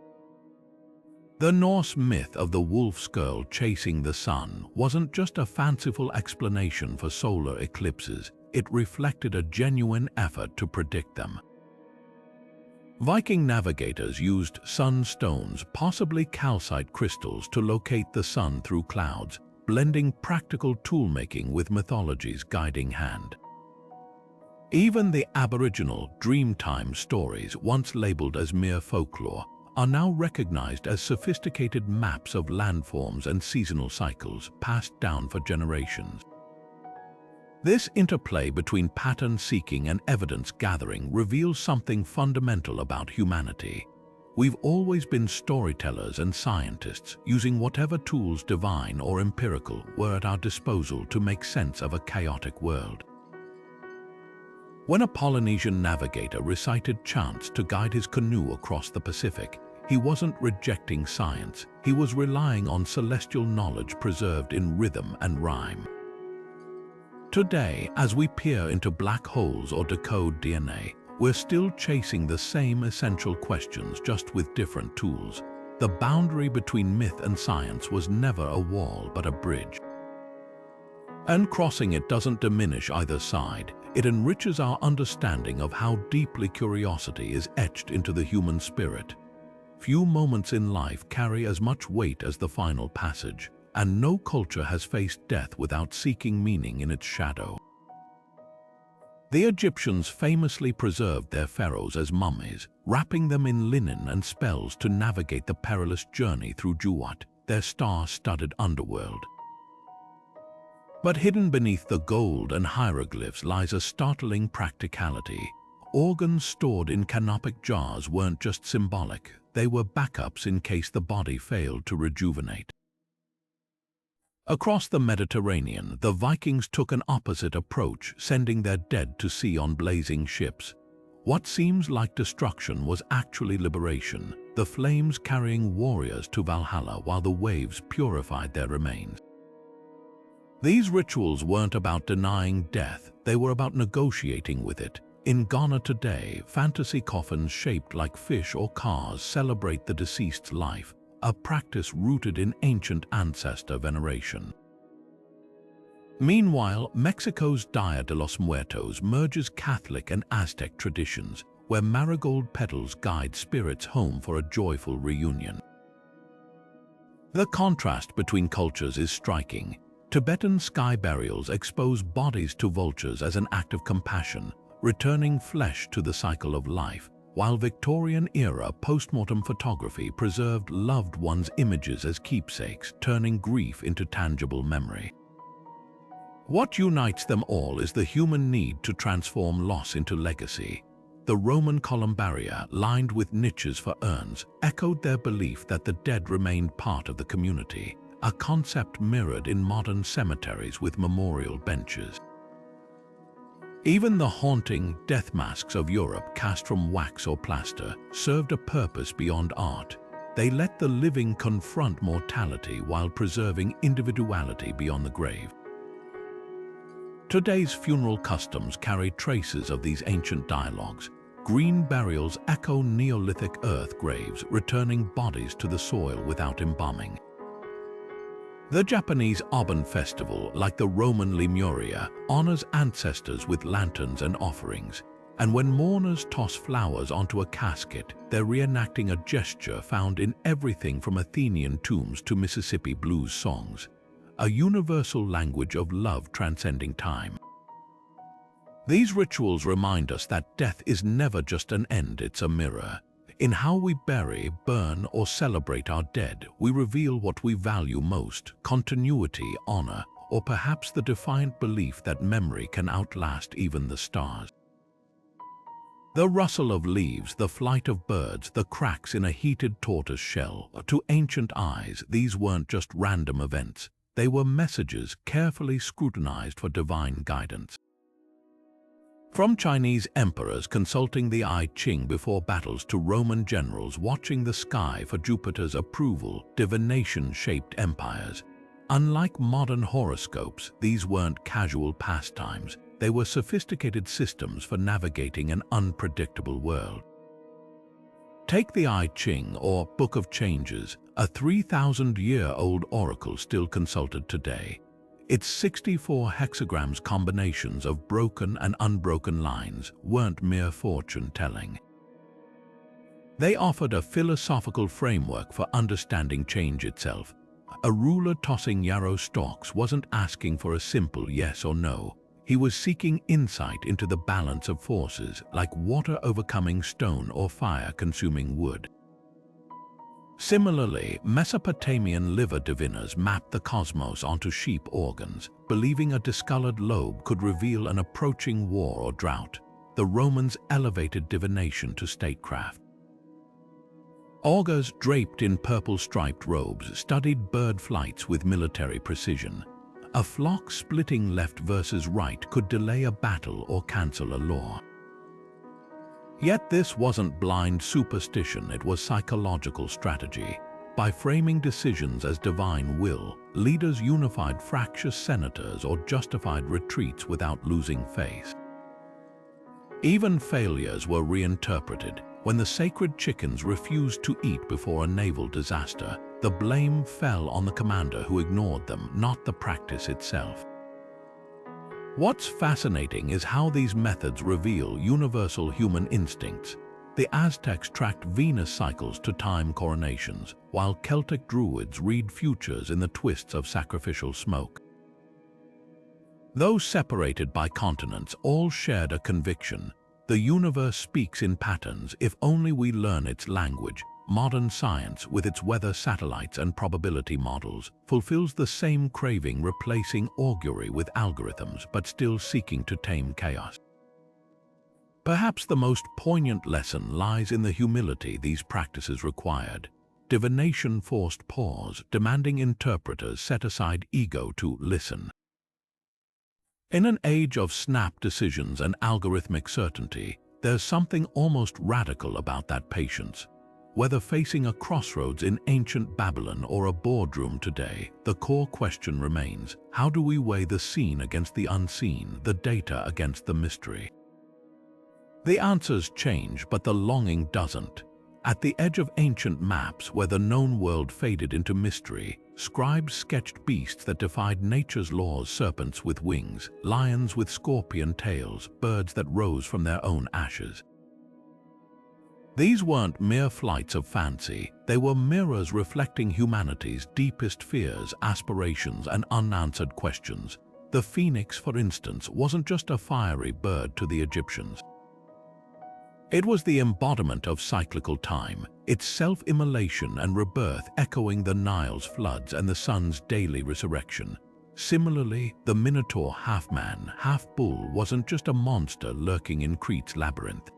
The Norse myth of the wolf's girl chasing the sun wasn't just a fanciful explanation for solar eclipses, it reflected a genuine effort to predict them. Viking navigators used sunstones, possibly calcite crystals, to locate the sun through clouds, blending practical toolmaking with mythology's guiding hand. Even the Aboriginal Dreamtime stories, once labeled as mere folklore, are now recognized as sophisticated maps of landforms and seasonal cycles passed down for generations. This interplay between pattern-seeking and evidence-gathering reveals something fundamental about humanity. We've always been storytellers and scientists, using whatever tools, divine or empirical, were at our disposal to make sense of a chaotic world. When a Polynesian navigator recited chants to guide his canoe across the Pacific, he wasn't rejecting science, he was relying on celestial knowledge preserved in rhythm and rhyme. Today, as we peer into black holes or decode DNA, we're still chasing the same essential questions, just with different tools. The boundary between myth and science was never a wall but a bridge. And crossing it doesn't diminish either side, it enriches our understanding of how deeply curiosity is etched into the human spirit. Few moments in life carry as much weight as the final passage, and no culture has faced death without seeking meaning in its shadow. The Egyptians famously preserved their pharaohs as mummies, wrapping them in linen and spells to navigate the perilous journey through Juwat, their star-studded underworld. But hidden beneath the gold and hieroglyphs lies a startling practicality. Organs stored in canopic jars weren't just symbolic, they were backups in case the body failed to rejuvenate. Across the Mediterranean, the Vikings took an opposite approach, sending their dead to sea on blazing ships. What seems like destruction was actually liberation, the flames carrying warriors to Valhalla while the waves purified their remains. These rituals weren't about denying death, they were about negotiating with it. In Ghana today, fantasy coffins shaped like fish or cars celebrate the deceased's life, a practice rooted in ancient ancestor veneration. Meanwhile, Mexico's Dia de los Muertos merges Catholic and Aztec traditions, where marigold petals guide spirits home for a joyful reunion. The contrast between cultures is striking. Tibetan sky burials expose bodies to vultures as an act of compassion, returning flesh to the cycle of life, while Victorian-era postmortem photography preserved loved ones' images as keepsakes, turning grief into tangible memory. What unites them all is the human need to transform loss into legacy. The Roman columbaria, lined with niches for urns, echoed their belief that the dead remained part of the community, a concept mirrored in modern cemeteries with memorial benches. Even the haunting death masks of Europe, cast from wax or plaster, served a purpose beyond art. They let the living confront mortality while preserving individuality beyond the grave. Today's funeral customs carry traces of these ancient dialogues. Green burials echo Neolithic earth graves, returning bodies to the soil without embalming. The Japanese Obon festival, like the Roman Lemuria, honors ancestors with lanterns and offerings. And when mourners toss flowers onto a casket, they're reenacting a gesture found in everything from Athenian tombs to Mississippi blues songs, a universal language of love transcending time. These rituals remind us that death is never just an end, it's a mirror. In how we bury, burn, or celebrate our dead, we reveal what we value most: continuity, honor, or perhaps the defiant belief that memory can outlast even the stars. The rustle of leaves, the flight of birds, the cracks in a heated tortoise shell. To ancient eyes, these weren't just random events. They were messages carefully scrutinized for divine guidance. From Chinese emperors consulting the I Ching before battles to Roman generals watching the sky for Jupiter's approval, divination shaped empires. Unlike modern horoscopes, these weren't casual pastimes. They were sophisticated systems for navigating an unpredictable world. Take the I Ching, or Book of Changes, a 3,000-year-old oracle still consulted today. Its 64 hexagrams combinations of broken and unbroken lines weren't mere fortune-telling. They offered a philosophical framework for understanding change itself. A ruler tossing yarrow stalks wasn't asking for a simple yes or no. He was seeking insight into the balance of forces, like water overcoming stone or fire consuming wood. Similarly, Mesopotamian liver diviners mapped the cosmos onto sheep organs, believing a discolored lobe could reveal an approaching war or drought. The Romans elevated divination to statecraft. Augurs draped in purple-striped robes studied bird flights with military precision. A flock splitting left versus right could delay a battle or cancel a law. Yet this wasn't blind superstition, it was psychological strategy. By framing decisions as divine will, leaders unified fractious senators or justified retreats without losing face. Even failures were reinterpreted. When the sacred chickens refused to eat before a naval disaster, the blame fell on the commander who ignored them, not the practice itself. What's fascinating is how these methods reveal universal human instincts. The Aztecs tracked Venus cycles to time coronations, while Celtic druids read futures in the twists of sacrificial smoke. Though separated by continents, all shared a conviction: the universe speaks in patterns if only we learn its language. Modern science, with its weather satellites and probability models, fulfills the same craving, replacing augury with algorithms, but still seeking to tame chaos. Perhaps the most poignant lesson lies in the humility these practices required. Divination forced pause, demanding interpreters set aside ego to listen. In an age of snap decisions and algorithmic certainty, there's something almost radical about that patience. Whether facing a crossroads in ancient Babylon or a boardroom today, the core question remains: how do we weigh the seen against the unseen, the data against the mystery? The answers change, but the longing doesn't. At the edge of ancient maps, where the known world faded into mystery, scribes sketched beasts that defied nature's laws: serpents with wings, lions with scorpion tails, birds that rose from their own ashes. These weren't mere flights of fancy, they were mirrors reflecting humanity's deepest fears, aspirations, and unanswered questions. The phoenix, for instance, wasn't just a fiery bird to the Egyptians. It was the embodiment of cyclical time, its self-immolation and rebirth echoing the Nile's floods and the sun's daily resurrection. Similarly, the Minotaur, half-man, half-bull, wasn't just a monster lurking in Crete's labyrinth.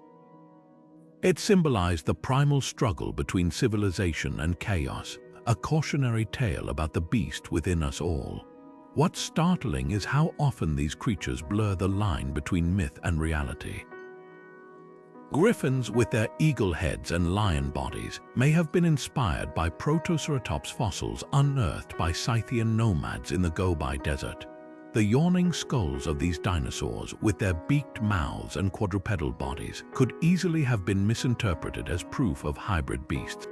It symbolized the primal struggle between civilization and chaos, a cautionary tale about the beast within us all. What's startling is how often these creatures blur the line between myth and reality. Griffins, with their eagle heads and lion bodies, may have been inspired by Protoceratops fossils unearthed by Scythian nomads in the Gobi Desert. The yawning skulls of these dinosaurs, with their beaked mouths and quadrupedal bodies, could easily have been misinterpreted as proof of hybrid beasts.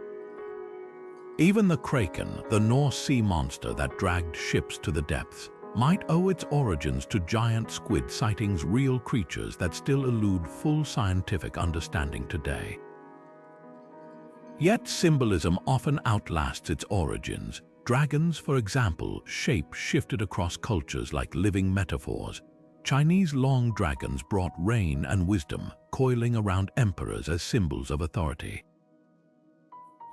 Even the kraken, the Norse sea monster that dragged ships to the depths, might owe its origins to giant squid sightings, real creatures that still elude full scientific understanding today. Yet symbolism often outlasts its origins. Dragons, for example, shape shifted across cultures like living metaphors. Chinese long dragons brought rain and wisdom, coiling around emperors as symbols of authority.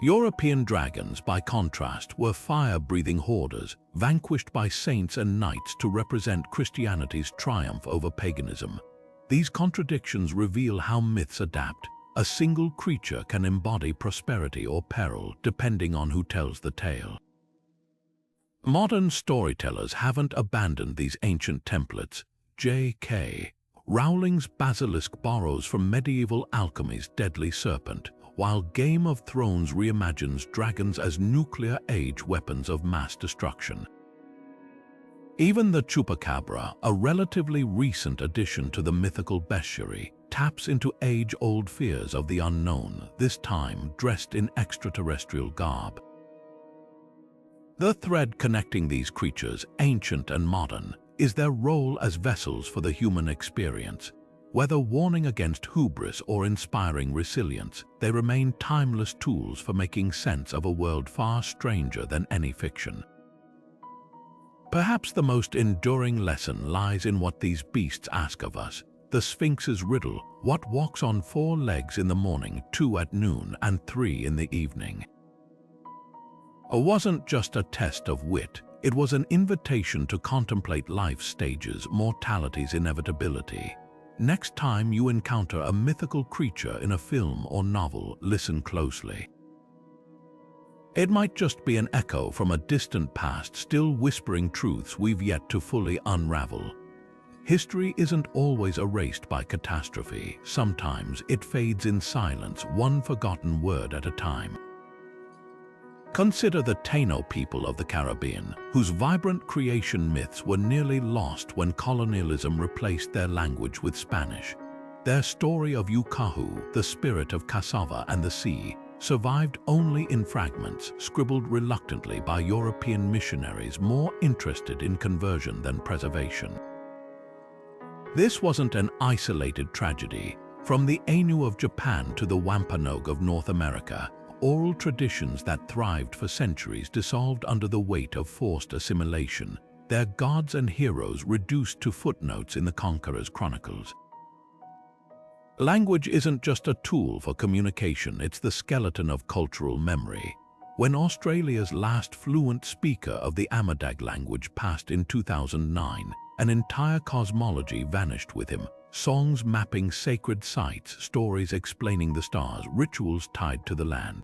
European dragons, by contrast, were fire-breathing hoarders, vanquished by saints and knights to represent Christianity's triumph over paganism. These contradictions reveal how myths adapt. A single creature can embody prosperity or peril, depending on who tells the tale. Modern storytellers haven't abandoned these ancient templates. J.K. Rowling's basilisk borrows from medieval alchemy's deadly serpent, while Game of Thrones reimagines dragons as nuclear-age weapons of mass destruction. Even the chupacabra, a relatively recent addition to the mythical bestiary, taps into age-old fears of the unknown, this time dressed in extraterrestrial garb. The thread connecting these creatures, ancient and modern, is their role as vessels for the human experience. Whether warning against hubris or inspiring resilience, they remain timeless tools for making sense of a world far stranger than any fiction. Perhaps the most enduring lesson lies in what these beasts ask of us. The Sphinx's riddle: what walks on 4 legs in the morning, 2 at noon, and 3 in the evening? It wasn't just a test of wit, it was an invitation to contemplate life's stages, mortality's inevitability. Next time you encounter a mythical creature in a film or novel, listen closely. It might just be an echo from a distant past, still whispering truths we've yet to fully unravel. History isn't always erased by catastrophe. Sometimes it fades in silence, one forgotten word at a time. Consider the Taino people of the Caribbean, whose vibrant creation myths were nearly lost when colonialism replaced their language with Spanish. Their story of Yucahu, the spirit of cassava and the sea, survived only in fragments, scribbled reluctantly by European missionaries more interested in conversion than preservation. This wasn't an isolated tragedy. From the Ainu of Japan to the Wampanoag of North America, oral traditions that thrived for centuries dissolved under the weight of forced assimilation, their gods and heroes reduced to footnotes in the conqueror's chronicles. Language isn't just a tool for communication, it's the skeleton of cultural memory. When Australia's last fluent speaker of the Amadag language passed in 2009, an entire cosmology vanished with him. Songs mapping sacred sites, stories explaining the stars, rituals tied to the land.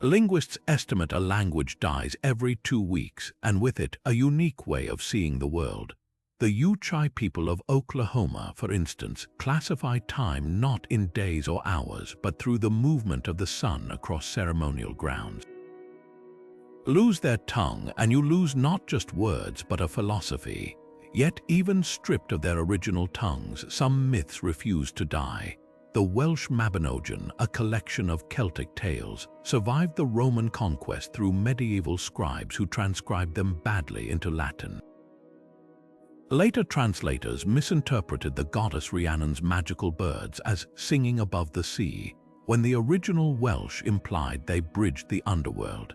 Linguists estimate a language dies every 2 weeks, and with it, a unique way of seeing the world. The Yuchai people of Oklahoma, for instance, classify time not in days or hours, but through the movement of the sun across ceremonial grounds. Lose their tongue, and you lose not just words, but a philosophy. Yet, even stripped of their original tongues, some myths refuse to die. The Welsh Mabinogion, a collection of Celtic tales, survived the Roman conquest through medieval scribes who transcribed them badly into Latin. Later translators misinterpreted the goddess Rhiannon's magical birds as singing above the sea, when the original Welsh implied they bridged the underworld.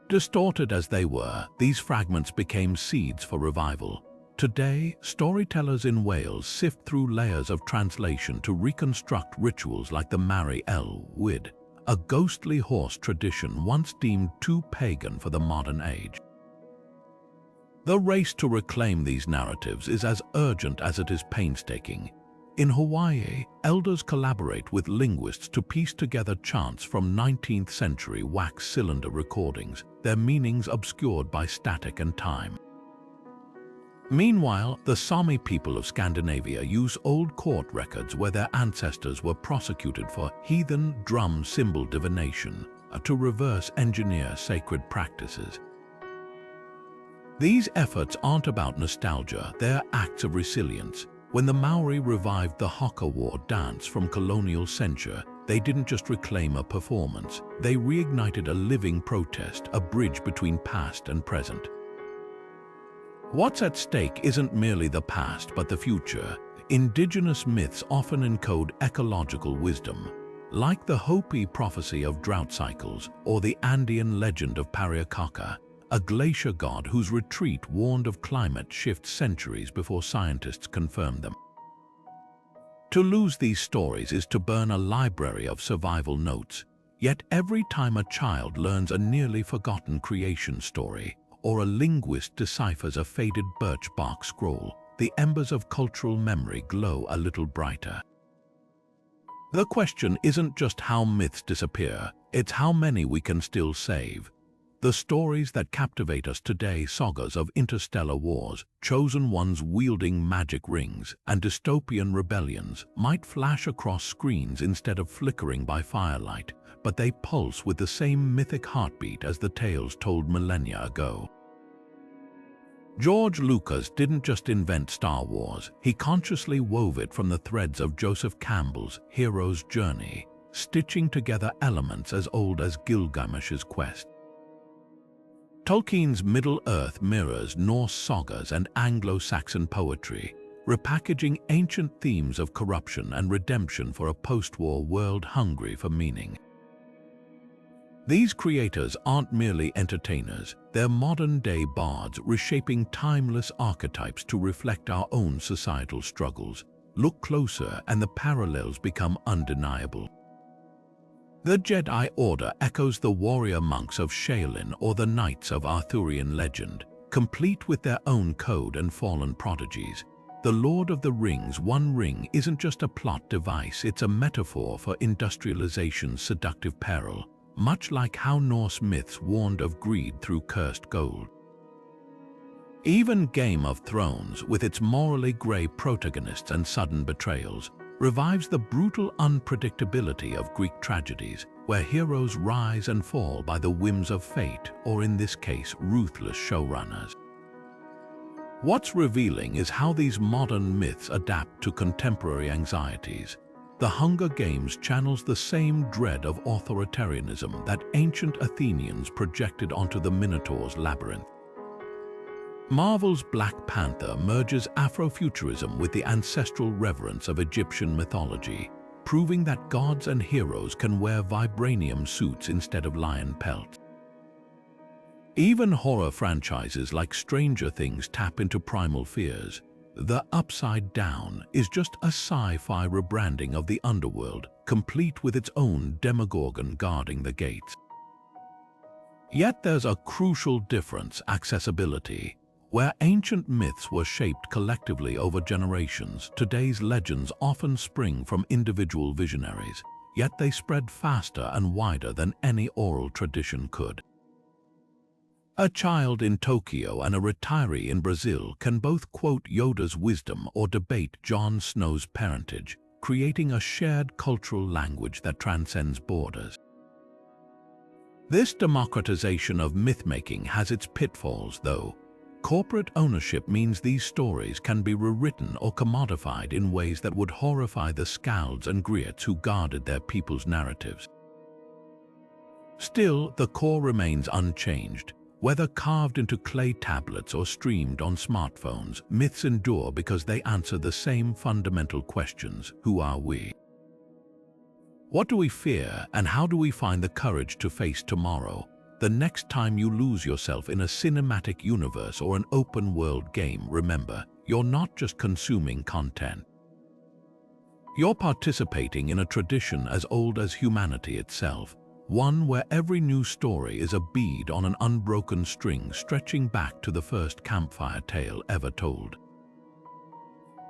Distorted as they were, these fragments became seeds for revival. Today, storytellers in Wales sift through layers of translation to reconstruct rituals like the Mari El Wyd, a ghostly horse tradition once deemed too pagan for the modern age. The race to reclaim these narratives is as urgent as it is painstaking. In Hawaii, elders collaborate with linguists to piece together chants from 19th century wax cylinder recordings, their meanings obscured by static and time. Meanwhile, the Sami people of Scandinavia use old court records where their ancestors were prosecuted for heathen drum symbol divination to reverse engineer sacred practices. These efforts aren't about nostalgia, they're acts of resilience. When the Maori revived the Haka War dance from colonial censure, they didn't just reclaim a performance, they reignited a living protest, a bridge between past and present. What's at stake isn't merely the past, but the future. Indigenous myths often encode ecological wisdom, like the Hopi prophecy of drought cycles or the Andean legend of Pariakaka, a glacier god whose retreat warned of climate shifts centuries before scientists confirmed them. To lose these stories is to burn a library of survival notes. Yet every time a child learns a nearly forgotten creation story, or a linguist deciphers a faded birch bark scroll, the embers of cultural memory glow a little brighter. The question isn't just how myths disappear, it's how many we can still save. The stories that captivate us today, sagas of interstellar wars, chosen ones wielding magic rings, and dystopian rebellions, might flash across screens instead of flickering by firelight, but they pulse with the same mythic heartbeat as the tales told millennia ago. George Lucas didn't just invent Star Wars, he consciously wove it from the threads of Joseph Campbell's hero's journey, stitching together elements as old as Gilgamesh's quest. Tolkien's Middle-earth mirrors Norse sagas and Anglo-Saxon poetry, repackaging ancient themes of corruption and redemption for a post-war world hungry for meaning. These creators aren't merely entertainers, they're modern-day bards reshaping timeless archetypes to reflect our own societal struggles. Look closer and the parallels become undeniable. The Jedi Order echoes the warrior monks of Shaolin or the knights of Arthurian legend, complete with their own code and fallen prodigies. The Lord of the Rings' One Ring isn't just a plot device, it's a metaphor for industrialization's seductive peril, much like how Norse myths warned of greed through cursed gold. Even Game of Thrones, with its morally grey protagonists and sudden betrayals, revives the brutal unpredictability of Greek tragedies, where heroes rise and fall by the whims of fate, or in this case, ruthless showrunners. What's revealing is how these modern myths adapt to contemporary anxieties. The Hunger Games channels the same dread of authoritarianism that ancient Athenians projected onto the Minotaur's labyrinth. Marvel's Black Panther merges Afrofuturism with the ancestral reverence of Egyptian mythology, proving that gods and heroes can wear vibranium suits instead of lion pelts. Even horror franchises like Stranger Things tap into primal fears. The Upside Down is just a sci-fi rebranding of the underworld, complete with its own Demogorgon guarding the gates. Yet there's a crucial difference: accessibility. Where ancient myths were shaped collectively over generations, today's legends often spring from individual visionaries, yet they spread faster and wider than any oral tradition could. A child in Tokyo and a retiree in Brazil can both quote Yoda's wisdom or debate Jon Snow's parentage, creating a shared cultural language that transcends borders. This democratization of myth-making has its pitfalls, though. Corporate ownership means these stories can be rewritten or commodified in ways that would horrify the skalds and griots who guarded their people's narratives. Still, the core remains unchanged. Whether carved into clay tablets or streamed on smartphones, myths endure because they answer the same fundamental questions: who are we? What do we fear, and how do we find the courage to face tomorrow? The next time you lose yourself in a cinematic universe or an open-world game, remember, you're not just consuming content. You're participating in a tradition as old as humanity itself, one where every new story is a bead on an unbroken string stretching back to the first campfire tale ever told.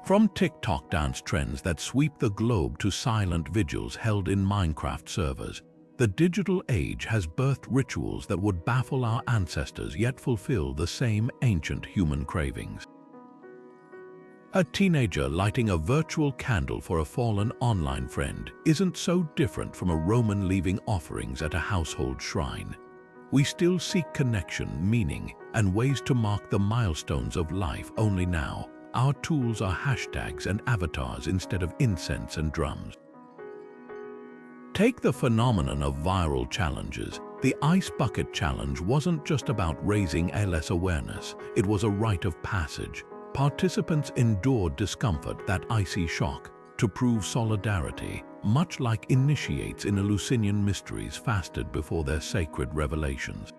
From TikTok dance trends that sweep the globe to silent vigils held in Minecraft servers, the digital age has birthed rituals that would baffle our ancestors yet fulfill the same ancient human cravings. A teenager lighting a virtual candle for a fallen online friend isn't so different from a Roman leaving offerings at a household shrine. We still seek connection, meaning, and ways to mark the milestones of life, only now our tools are hashtags and avatars instead of incense and drums. Take the phenomenon of viral challenges. The Ice Bucket Challenge wasn't just about raising ALS awareness, it was a rite of passage. Participants endured discomfort, that icy shock, to prove solidarity, much like initiates in Eleusinian Mysteries fasted before their sacred revelations.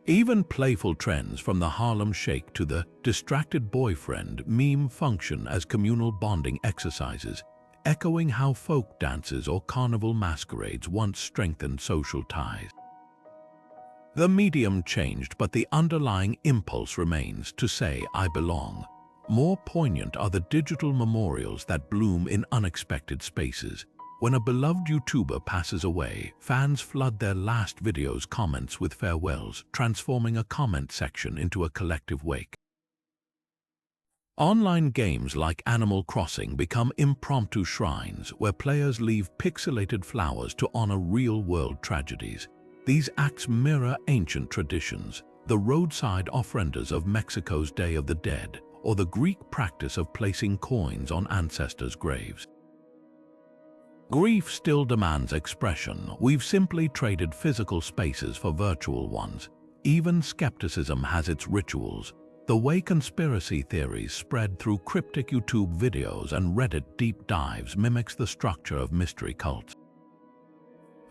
Even playful trends from the Harlem Shake to the distracted boyfriend meme function as communal bonding exercises. echoing how folk dances or carnival masquerades once strengthened social ties. The medium changed, but the underlying impulse remains to say, "I belong." More poignant are the digital memorials that bloom in unexpected spaces. When a beloved YouTuber passes away, fans flood their last video's comments with farewells, transforming a comment section into a collective wake. Online games like Animal Crossing become impromptu shrines where players leave pixelated flowers to honor real-world tragedies. These acts mirror ancient traditions, the roadside ofrendas of Mexico's Day of the Dead, or the Greek practice of placing coins on ancestors' graves. Grief still demands expression. We've simply traded physical spaces for virtual ones. Even skepticism has its rituals. The way conspiracy theories spread through cryptic YouTube videos and Reddit deep dives mimics the structure of mystery cults.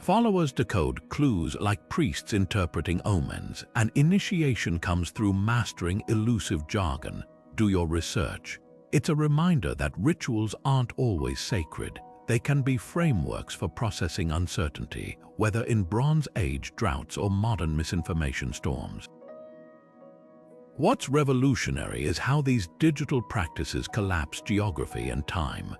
Followers decode clues like priests interpreting omens, and initiation comes through mastering elusive jargon. Do your research. It's a reminder that rituals aren't always sacred. They can be frameworks for processing uncertainty, whether in Bronze Age droughts or modern misinformation storms. What's revolutionary is how these digital practices collapse geography and time.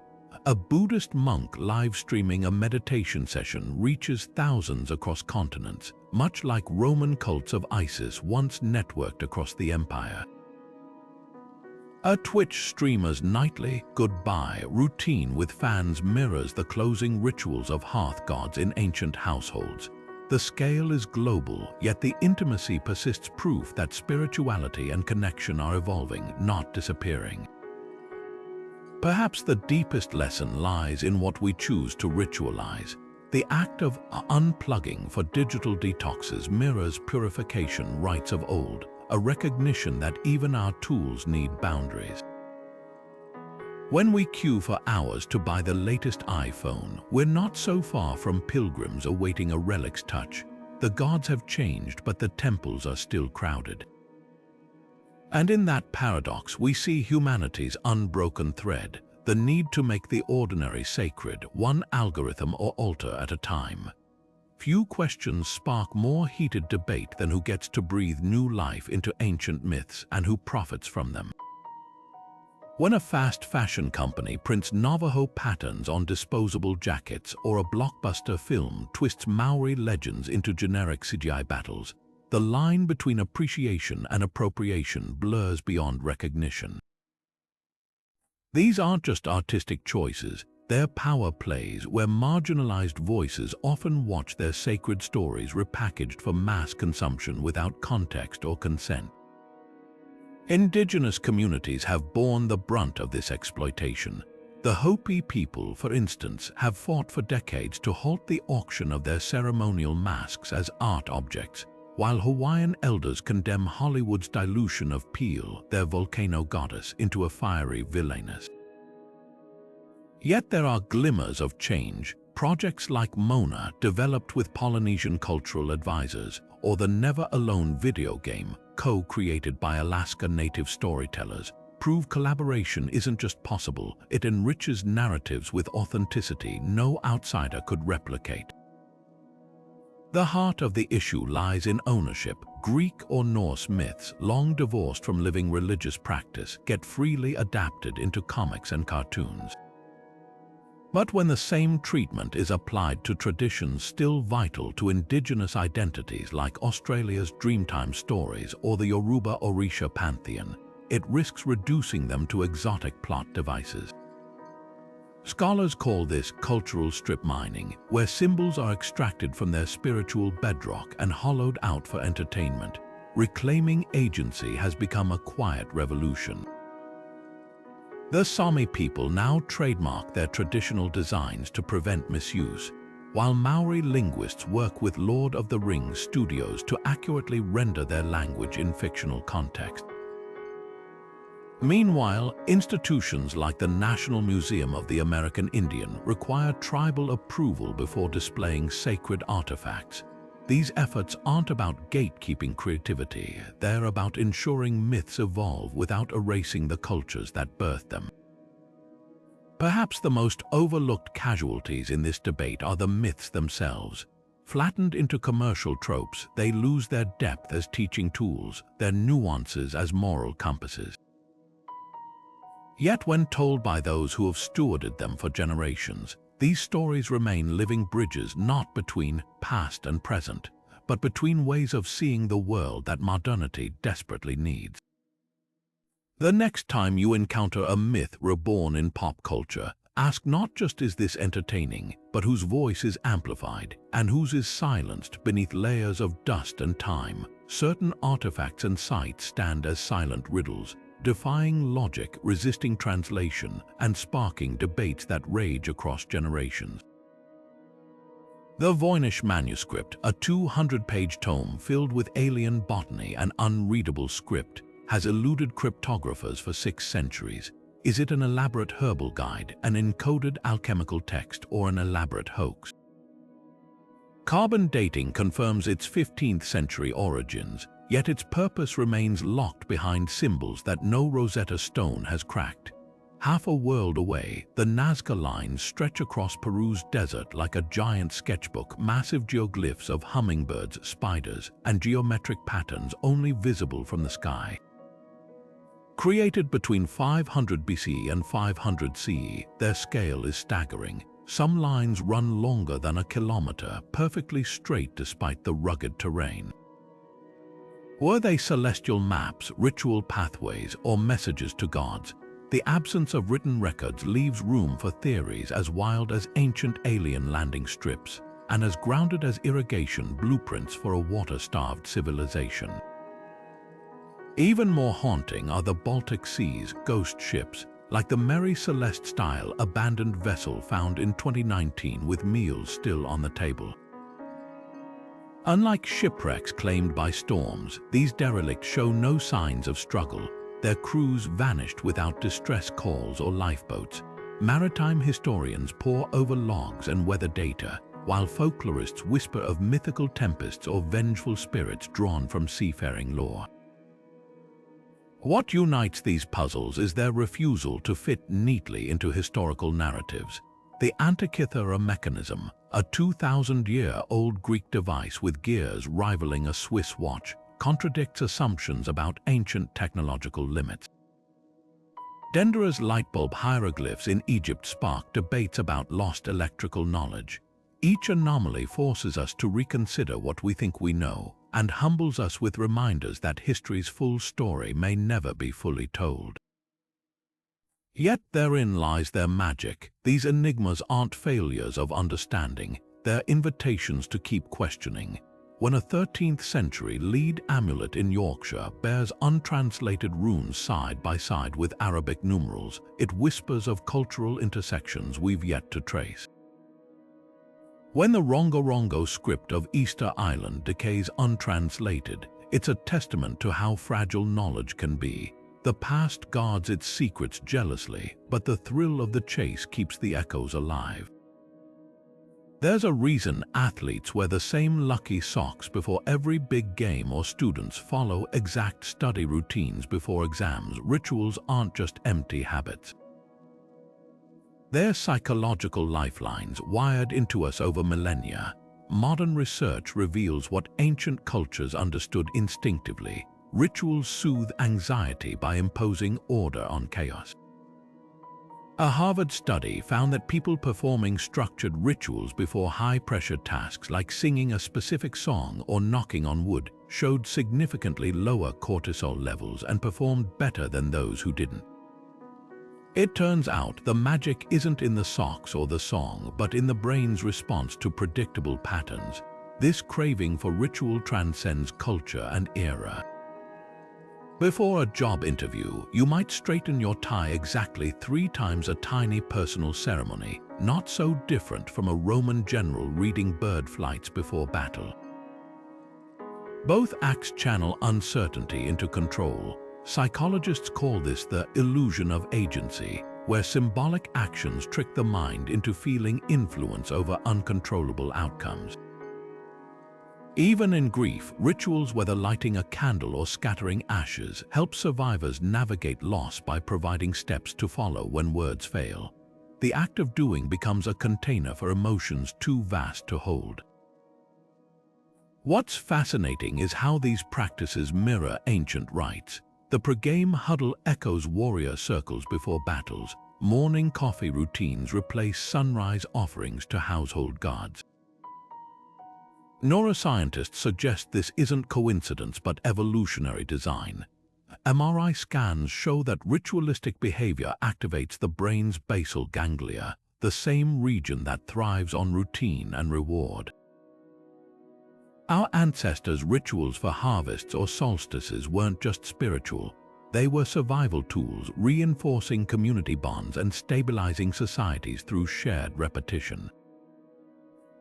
A Buddhist monk live-streaming a meditation session reaches thousands across continents, much like Roman cults of Isis once networked across the empire. A Twitch streamer's nightly goodbye routine with fans mirrors the closing rituals of hearth gods in ancient households. The scale is global, yet the intimacy persists, proof that spirituality and connection are evolving, not disappearing. Perhaps the deepest lesson lies in what we choose to ritualize. The act of unplugging for digital detoxes mirrors purification rites of old, a recognition that even our tools need boundaries. When we queue for hours to buy the latest iPhone, we're not so far from pilgrims awaiting a relic's touch. The gods have changed, but the temples are still crowded. And in that paradox, we see humanity's unbroken thread, the need to make the ordinary sacred, one algorithm or altar at a time. Few questions spark more heated debate than who gets to breathe new life into ancient myths and who profits from them. When a fast fashion company prints Navajo patterns on disposable jackets or a blockbuster film twists Maori legends into generic CGI battles, the line between appreciation and appropriation blurs beyond recognition. These aren't just artistic choices, they're power plays where marginalized voices often watch their sacred stories repackaged for mass consumption without context or consent. Indigenous communities have borne the brunt of this exploitation. The Hopi people, for instance, have fought for decades to halt the auction of their ceremonial masks as art objects, while Hawaiian elders condemn Hollywood's dilution of Pele, their volcano goddess, into a fiery villainess. Yet there are glimmers of change. Projects like Mona, developed with Polynesian cultural advisors, or the Never Alone video game, co-created by Alaska Native storytellers, prove collaboration isn't just possible, it enriches narratives with authenticity no outsider could replicate. The heart of the issue lies in ownership. Greek or Norse myths, long divorced from living religious practice, get freely adapted into comics and cartoons. But when the same treatment is applied to traditions still vital to indigenous identities like Australia's Dreamtime stories or the Yoruba Orisha pantheon, it risks reducing them to exotic plot devices. Scholars call this cultural strip mining, where symbols are extracted from their spiritual bedrock and hollowed out for entertainment. Reclaiming agency has become a quiet revolution. The Sami people now trademark their traditional designs to prevent misuse, while Maori linguists work with Lord of the Rings studios to accurately render their language in fictional context. Meanwhile, institutions like the National Museum of the American Indian require tribal approval before displaying sacred artifacts. These efforts aren't about gatekeeping creativity, they're about ensuring myths evolve without erasing the cultures that birthed them. Perhaps the most overlooked casualties in this debate are the myths themselves. Flattened into commercial tropes, they lose their depth as teaching tools, their nuances as moral compasses. Yet when told by those who have stewarded them for generations, these stories remain living bridges not between past and present, but between ways of seeing the world that modernity desperately needs. The next time you encounter a myth reborn in pop culture, ask not just is this entertaining, but whose voice is amplified and whose is silenced beneath layers of dust and time. Certain artifacts and sites stand as silent riddles, defying logic, resisting translation, and sparking debates that rage across generations. The Voynich manuscript, a 200-page tome filled with alien botany and unreadable script, has eluded cryptographers for 6 centuries. Is it an elaborate herbal guide, an encoded alchemical text, or an elaborate hoax? Carbon dating confirms its 15th century origins, yet its purpose remains locked behind symbols that no Rosetta Stone has cracked. Half a world away, the Nazca lines stretch across Peru's desert like a giant sketchbook, massive geoglyphs of hummingbirds, spiders, and geometric patterns only visible from the sky. Created between 500 BC and 500 CE, their scale is staggering. Some lines run longer than a kilometer, perfectly straight despite the rugged terrain. Were they celestial maps, ritual pathways, or messages to gods? The absence of written records leaves room for theories as wild as ancient alien landing strips and as grounded as irrigation blueprints for a water-starved civilization. Even more haunting are the Baltic Sea's ghost ships, like the Mary Celeste-style abandoned vessel found in 2019 with meals still on the table. Unlike shipwrecks claimed by storms, these derelicts show no signs of struggle. Their crews vanished without distress calls or lifeboats. Maritime historians pore over logs and weather data, while folklorists whisper of mythical tempests or vengeful spirits drawn from seafaring lore. What unites these puzzles is their refusal to fit neatly into historical narratives. The Antikythera mechanism, a 2,000-year-old Greek device with gears rivaling a Swiss watch, contradicts assumptions about ancient technological limits. Denderah's lightbulb hieroglyphs in Egypt spark debates about lost electrical knowledge. Each anomaly forces us to reconsider what we think we know, and humbles us with reminders that history's full story may never be fully told. Yet therein lies their magic. These enigmas aren't failures of understanding, they're invitations to keep questioning. When a 13th century lead amulet in Yorkshire bears untranslated runes side by side with Arabic numerals, it whispers of cultural intersections we've yet to trace. When the Rongorongo script of Easter Island decays untranslated, it's a testament to how fragile knowledge can be. The past guards its secrets jealously, but the thrill of the chase keeps the echoes alive. There's a reason athletes wear the same lucky socks before every big game, or students follow exact study routines before exams. Rituals aren't just empty habits. They're psychological lifelines wired into us over millennia. Modern research reveals what ancient cultures understood instinctively. Rituals soothe anxiety by imposing order on chaos. A Harvard study found that people performing structured rituals before high-pressure tasks like singing a specific song or knocking on wood showed significantly lower cortisol levels and performed better than those who didn't. It turns out the magic isn't in the socks or the song, but in the brain's response to predictable patterns. This craving for ritual transcends culture and era. Before a job interview, you might straighten your tie exactly 3 times, a tiny personal ceremony, not so different from a Roman general reading bird flights before battle. Both acts channel uncertainty into control. Psychologists call this the illusion of agency, where symbolic actions trick the mind into feeling influence over uncontrollable outcomes. Even in grief, rituals, whether lighting a candle or scattering ashes, help survivors navigate loss by providing steps to follow when words fail. the act of doing becomes a container for emotions too vast to hold. What's fascinating is how these practices mirror ancient rites. The pre-game huddle echoes warrior circles before battles. Morning coffee routines replace sunrise offerings to household gods. Neuroscientists suggest this isn't coincidence but evolutionary design. MRI scans show that ritualistic behavior activates the brain's basal ganglia, the same region that thrives on routine and reward. Our ancestors' rituals for harvests or solstices weren't just spiritual. They were survival tools, reinforcing community bonds and stabilizing societies through shared repetition.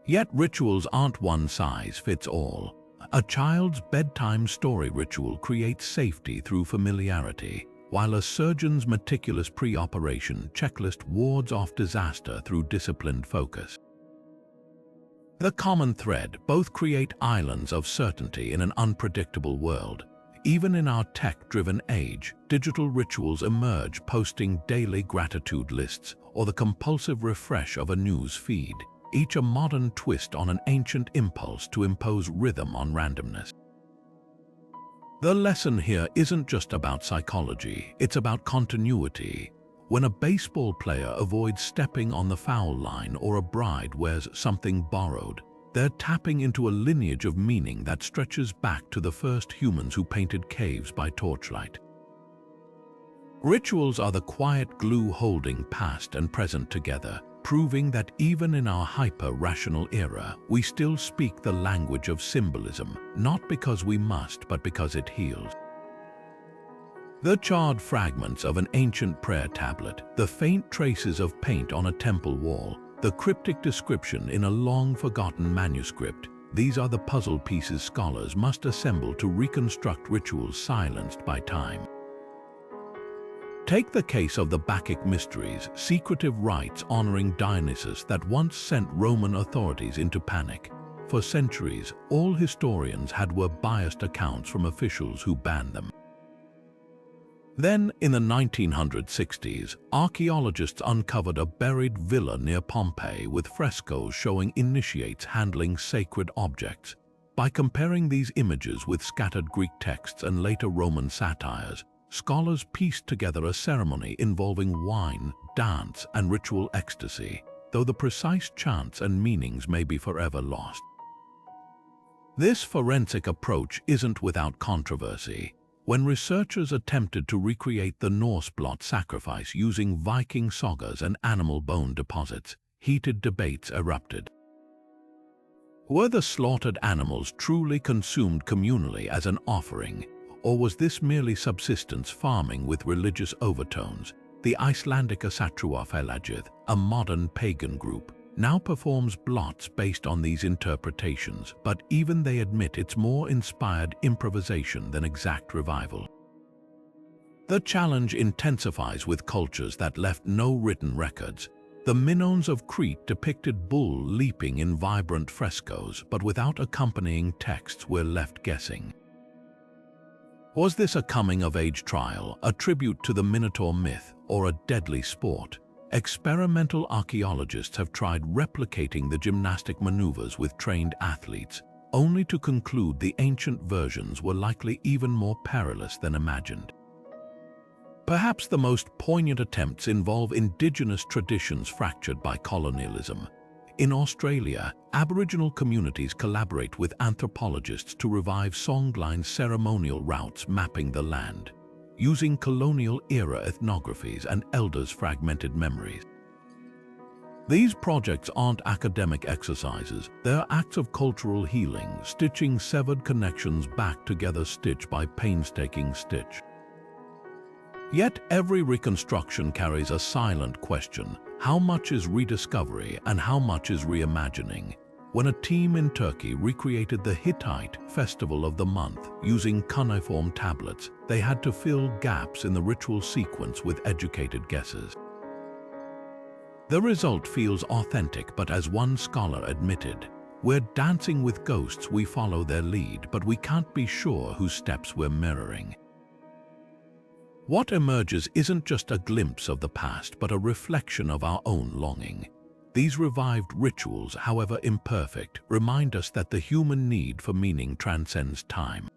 Yet rituals aren't one size fits all. A child's bedtime story ritual creates safety through familiarity, while a surgeon's meticulous pre-operation checklist wards off disaster through disciplined focus. The common thread: both create islands of certainty in an unpredictable world. Even in our tech-driven age, digital rituals emerge, posting daily gratitude lists or the compulsive refresh of a news feed, each a modern twist on an ancient impulse to impose rhythm on randomness. The lesson here isn't just about psychology, it's about continuity. When a baseball player avoids stepping on the foul line or a bride wears something borrowed, they're tapping into a lineage of meaning that stretches back to the first humans who painted caves by torchlight. Rituals are the quiet glue holding past and present together, proving that even in our hyper-rational era, we still speak the language of symbolism, not because we must, but because it heals. The charred fragments of an ancient prayer tablet, the faint traces of paint on a temple wall, the cryptic description in a long-forgotten manuscript, these are the puzzle pieces scholars must assemble to reconstruct rituals silenced by time. Take the case of the Bacchic Mysteries, secretive rites honoring Dionysus that once sent Roman authorities into panic. For centuries, all historians were biased accounts from officials who banned them. Then, in the 1960s, archaeologists uncovered a buried villa near Pompeii with frescoes showing initiates handling sacred objects. By comparing these images with scattered Greek texts and later Roman satires, scholars pieced together a ceremony involving wine, dance, and ritual ecstasy, though the precise chants and meanings may be forever lost. This forensic approach isn't without controversy. When researchers attempted to recreate the Norse blot sacrifice using Viking sagas and animal bone deposits, heated debates erupted. Were the slaughtered animals truly consumed communally as an offering, or was this merely subsistence farming with religious overtones? The Icelandic Asatrúarfélagið, a modern pagan group, now performs blots based on these interpretations, but even they admit it's more inspired improvisation than exact revival. The challenge intensifies with cultures that left no written records. The Minoans of Crete depicted bull leaping in vibrant frescoes, but without accompanying texts. We're left guessing. Was this a coming-of-age trial, a tribute to the Minotaur myth, or a deadly sport? Experimental archaeologists have tried replicating the gymnastic maneuvers with trained athletes, only to conclude the ancient versions were likely even more perilous than imagined. Perhaps the most poignant attempts involve indigenous traditions fractured by colonialism. In Australia, Aboriginal communities collaborate with anthropologists to revive songline ceremonial routes mapping the land, using colonial-era ethnographies and elders' fragmented memories. These projects aren't academic exercises, they're acts of cultural healing, stitching severed connections back together stitch by painstaking stitch. Yet every reconstruction carries a silent question: how much is rediscovery and how much is reimagining? When a team in Turkey recreated the Hittite Festival of the Month using cuneiform tablets, they had to fill gaps in the ritual sequence with educated guesses. The result feels authentic, but as one scholar admitted, we're dancing with ghosts, we follow their lead, but we can't be sure whose steps we're mirroring. What emerges isn't just a glimpse of the past, but a reflection of our own longing. These revived rituals, however imperfect, remind us that the human need for meaning transcends time.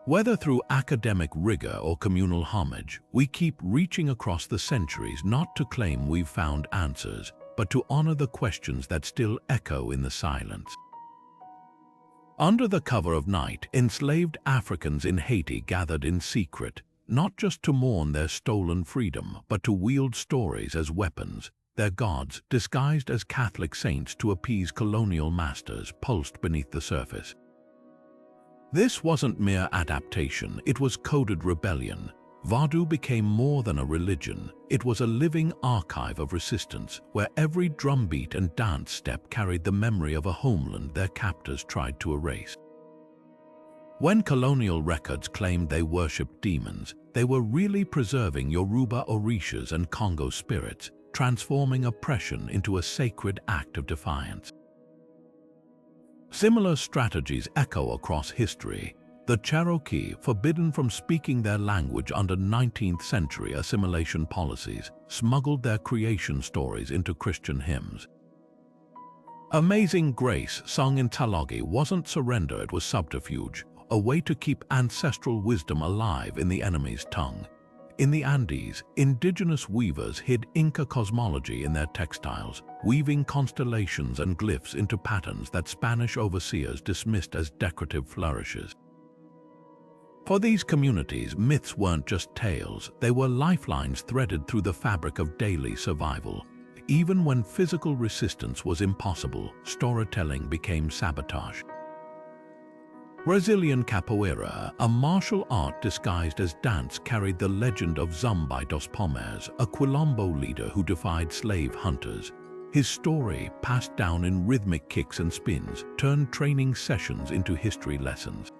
Whether through academic rigor or communal homage, we keep reaching across the centuries not to claim we've found answers, but to honor the questions that still echo in the silence. Under the cover of night, enslaved Africans in Haiti gathered in secret, not just to mourn their stolen freedom, but to wield stories as weapons, their gods, disguised as Catholic saints to appease colonial masters, pulsed beneath the surface. This wasn't mere adaptation, it was coded rebellion. Vodou became more than a religion, it was a living archive of resistance, where every drumbeat and dance step carried the memory of a homeland their captors tried to erase. When colonial records claimed they worshipped demons, they were really preserving Yoruba Orishas and Congo spirits, transforming oppression into a sacred act of defiance. Similar strategies echo across history. The Cherokee, forbidden from speaking their language under 19th century assimilation policies, smuggled their creation stories into Christian hymns. Amazing Grace, sung in Talogi, wasn't surrender, it was subterfuge, a way to keep ancestral wisdom alive in the enemy's tongue. In the Andes, indigenous weavers hid Inca cosmology in their textiles, weaving constellations and glyphs into patterns that Spanish overseers dismissed as decorative flourishes. For these communities, myths weren't just tales, they were lifelines threaded through the fabric of daily survival. Even when physical resistance was impossible, storytelling became sabotage. Brazilian capoeira, a martial art disguised as dance, carried the legend of Zumbi dos Palmares, a Quilombo leader who defied slave hunters. His story, passed down in rhythmic kicks and spins, turned training sessions into history lessons.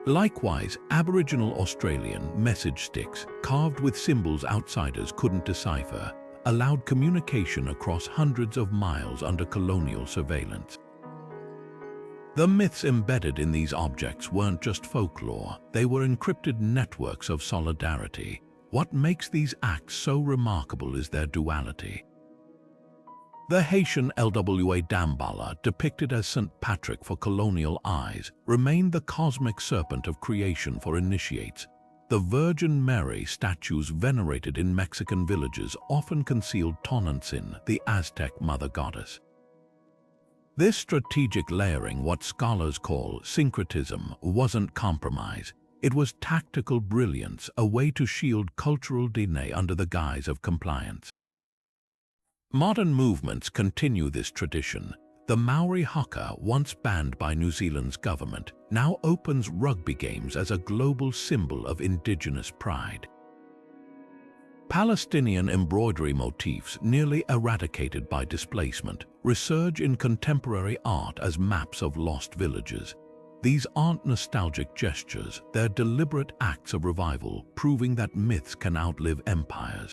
Likewise, Aboriginal Australian message sticks, carved with symbols outsiders couldn't decipher, allowed communication across hundreds of miles under colonial surveillance. The myths embedded in these objects weren't just folklore, they were encrypted networks of solidarity. What makes these acts so remarkable is their duality. The Haitian Lwa Dambala, depicted as St. Patrick for colonial eyes, remained the cosmic serpent of creation for initiates. The Virgin Mary statues venerated in Mexican villages often concealed Tonantzin, the Aztec mother goddess. This strategic layering, what scholars call syncretism, wasn't compromise. It was tactical brilliance, a way to shield cultural DNA under the guise of compliance. Modern movements continue this tradition. The Maori haka, once banned by New Zealand's government, now opens rugby games as a global symbol of Indigenous pride. Palestinian embroidery motifs, nearly eradicated by displacement, resurge in contemporary art as maps of lost villages. These aren't nostalgic gestures, they're deliberate acts of revival, proving that myths can outlive empires.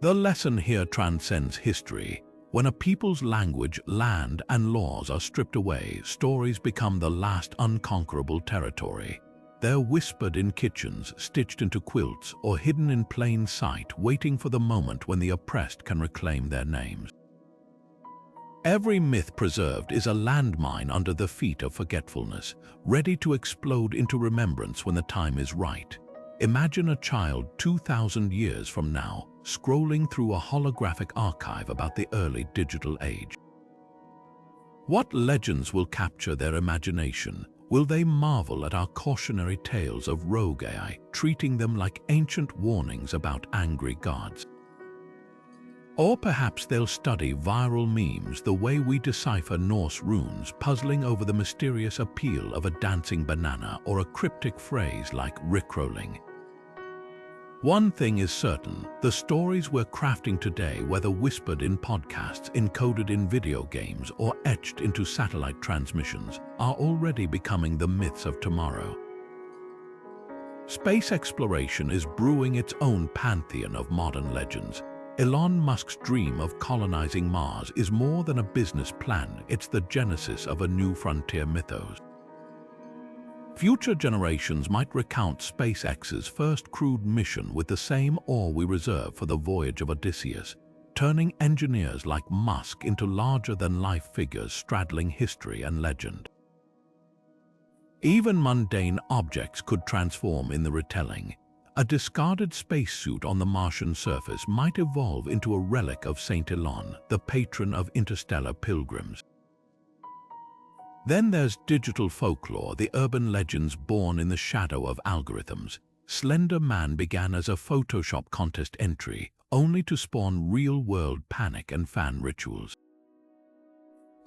The lesson here transcends history. When a people's language, land, and laws are stripped away, stories become the last unconquerable territory. They're whispered in kitchens, stitched into quilts, or hidden in plain sight, waiting for the moment when the oppressed can reclaim their names. Every myth preserved is a landmine under the feet of forgetfulness, ready to explode into remembrance when the time is right. Imagine a child 2,000 years from now, scrolling through a holographic archive about the early digital age. What legends will capture their imagination? Will they marvel at our cautionary tales of rogue AI, treating them like ancient warnings about angry gods? Or perhaps they'll study viral memes the way we decipher Norse runes, puzzling over the mysterious appeal of a dancing banana or a cryptic phrase like rickrolling. One thing is certain, the stories we're crafting today, whether whispered in podcasts, encoded in video games, or etched into satellite transmissions, are already becoming the myths of tomorrow. Space exploration is brewing its own pantheon of modern legends. Elon Musk's dream of colonizing Mars is more than a business plan, it's the genesis of a new frontier mythos. Future generations might recount SpaceX's first crewed mission with the same awe we reserve for the voyage of Odysseus, turning engineers like Musk into larger-than-life figures straddling history and legend. Even mundane objects could transform in the retelling. A discarded spacesuit on the Martian surface might evolve into a relic of Saint Elon, the patron of interstellar pilgrims. Then there's digital folklore, the urban legends born in the shadow of algorithms. Slender Man began as a Photoshop contest entry, only to spawn real-world panic and fan rituals.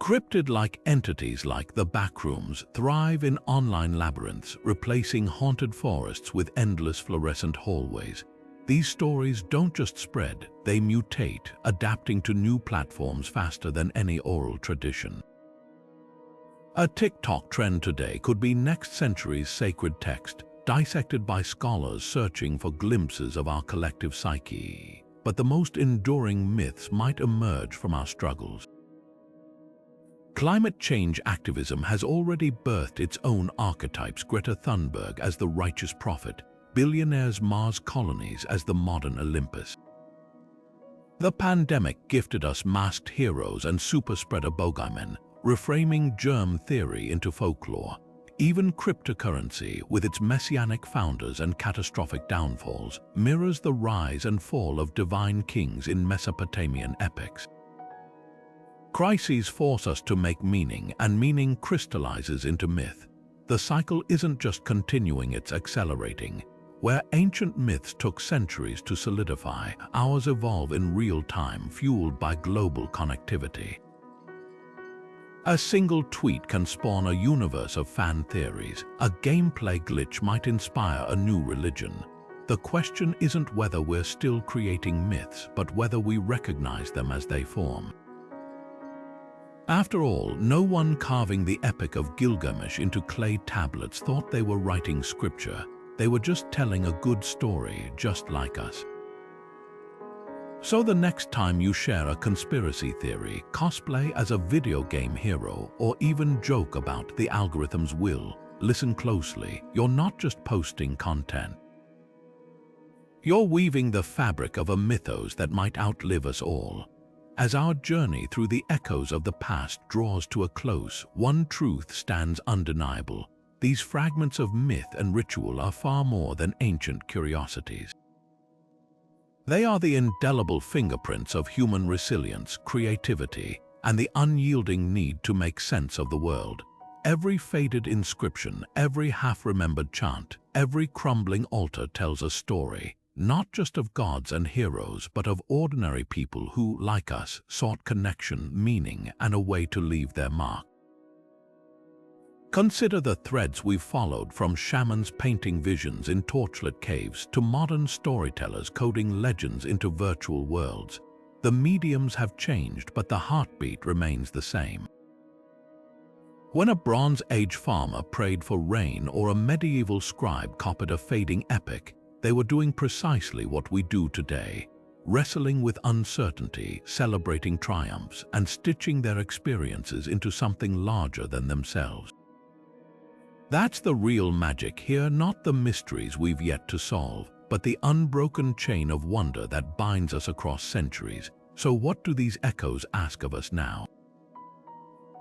Cryptid-like entities like the Backrooms thrive in online labyrinths, replacing haunted forests with endless fluorescent hallways. These stories don't just spread, they mutate, adapting to new platforms faster than any oral tradition. A TikTok trend today could be next century's sacred text, dissected by scholars searching for glimpses of our collective psyche. But the most enduring myths might emerge from our struggles. Climate change activism has already birthed its own archetypes, Greta Thunberg as the righteous prophet, billionaires' Mars colonies as the modern Olympus. The pandemic gifted us masked heroes and super-spreader bogeymen, reframing germ theory into folklore. Even cryptocurrency, with its messianic founders and catastrophic downfalls, mirrors the rise and fall of divine kings in Mesopotamian epics. Crises force us to make meaning, and meaning crystallizes into myth. The cycle isn't just continuing, it's accelerating. Where ancient myths took centuries to solidify, ours evolve in real time, fueled by global connectivity. A single tweet can spawn a universe of fan theories. A gameplay glitch might inspire a new religion. The question isn't whether we're still creating myths, but whether we recognize them as they form. After all, no one carving the Epic of Gilgamesh into clay tablets thought they were writing scripture. They were just telling a good story, just like us. So the next time you share a conspiracy theory, cosplay as a video game hero, or even joke about the algorithm's will, listen closely. You're not just posting content. You're weaving the fabric of a mythos that might outlive us all. As our journey through the echoes of the past draws to a close, one truth stands undeniable. These fragments of myth and ritual are far more than ancient curiosities. They are the indelible fingerprints of human resilience, creativity, and the unyielding need to make sense of the world. Every faded inscription, every half-remembered chant, every crumbling altar tells a story. Not just of gods and heroes, but of ordinary people who, like us, sought connection, meaning, and a way to leave their mark. Consider the threads we've followed, from shamans painting visions in torchlit caves to modern storytellers coding legends into virtual worlds. The mediums have changed, but the heartbeat remains the same. When a Bronze Age farmer prayed for rain or a medieval scribe copied a fading epic, they were doing precisely what we do today, wrestling with uncertainty, celebrating triumphs, and stitching their experiences into something larger than themselves. That's the real magic here, not the mysteries we've yet to solve, but the unbroken chain of wonder that binds us across centuries. So what do these echoes ask of us now?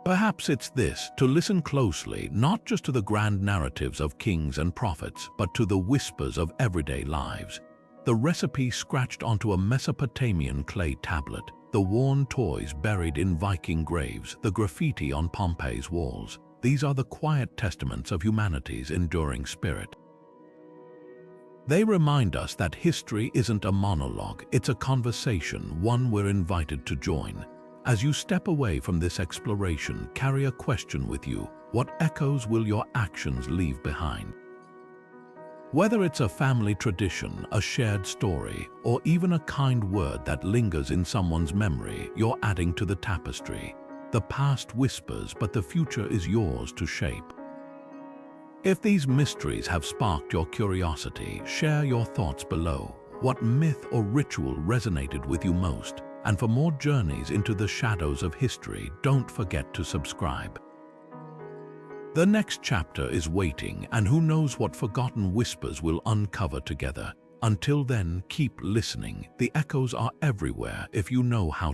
Perhaps it's this: to listen closely, not just to the grand narratives of kings and prophets, but to the whispers of everyday lives. The recipe scratched onto a Mesopotamian clay tablet, the worn toys buried in Viking graves, the graffiti on Pompeii's walls. These are the quiet testaments of humanity's enduring spirit. They remind us that history isn't a monologue, it's a conversation, one we're invited to join. As you step away from this exploration, carry a question with you. What echoes will your actions leave behind? Whether it's a family tradition, a shared story, or even a kind word that lingers in someone's memory, you're adding to the tapestry. The past whispers, but the future is yours to shape. If these mysteries have sparked your curiosity, share your thoughts below. What myth or ritual resonated with you most? And for more journeys into the shadows of history, don't forget to subscribe. The next chapter is waiting, and who knows what forgotten whispers we'll uncover together. Until then, keep listening. The echoes are everywhere if you know how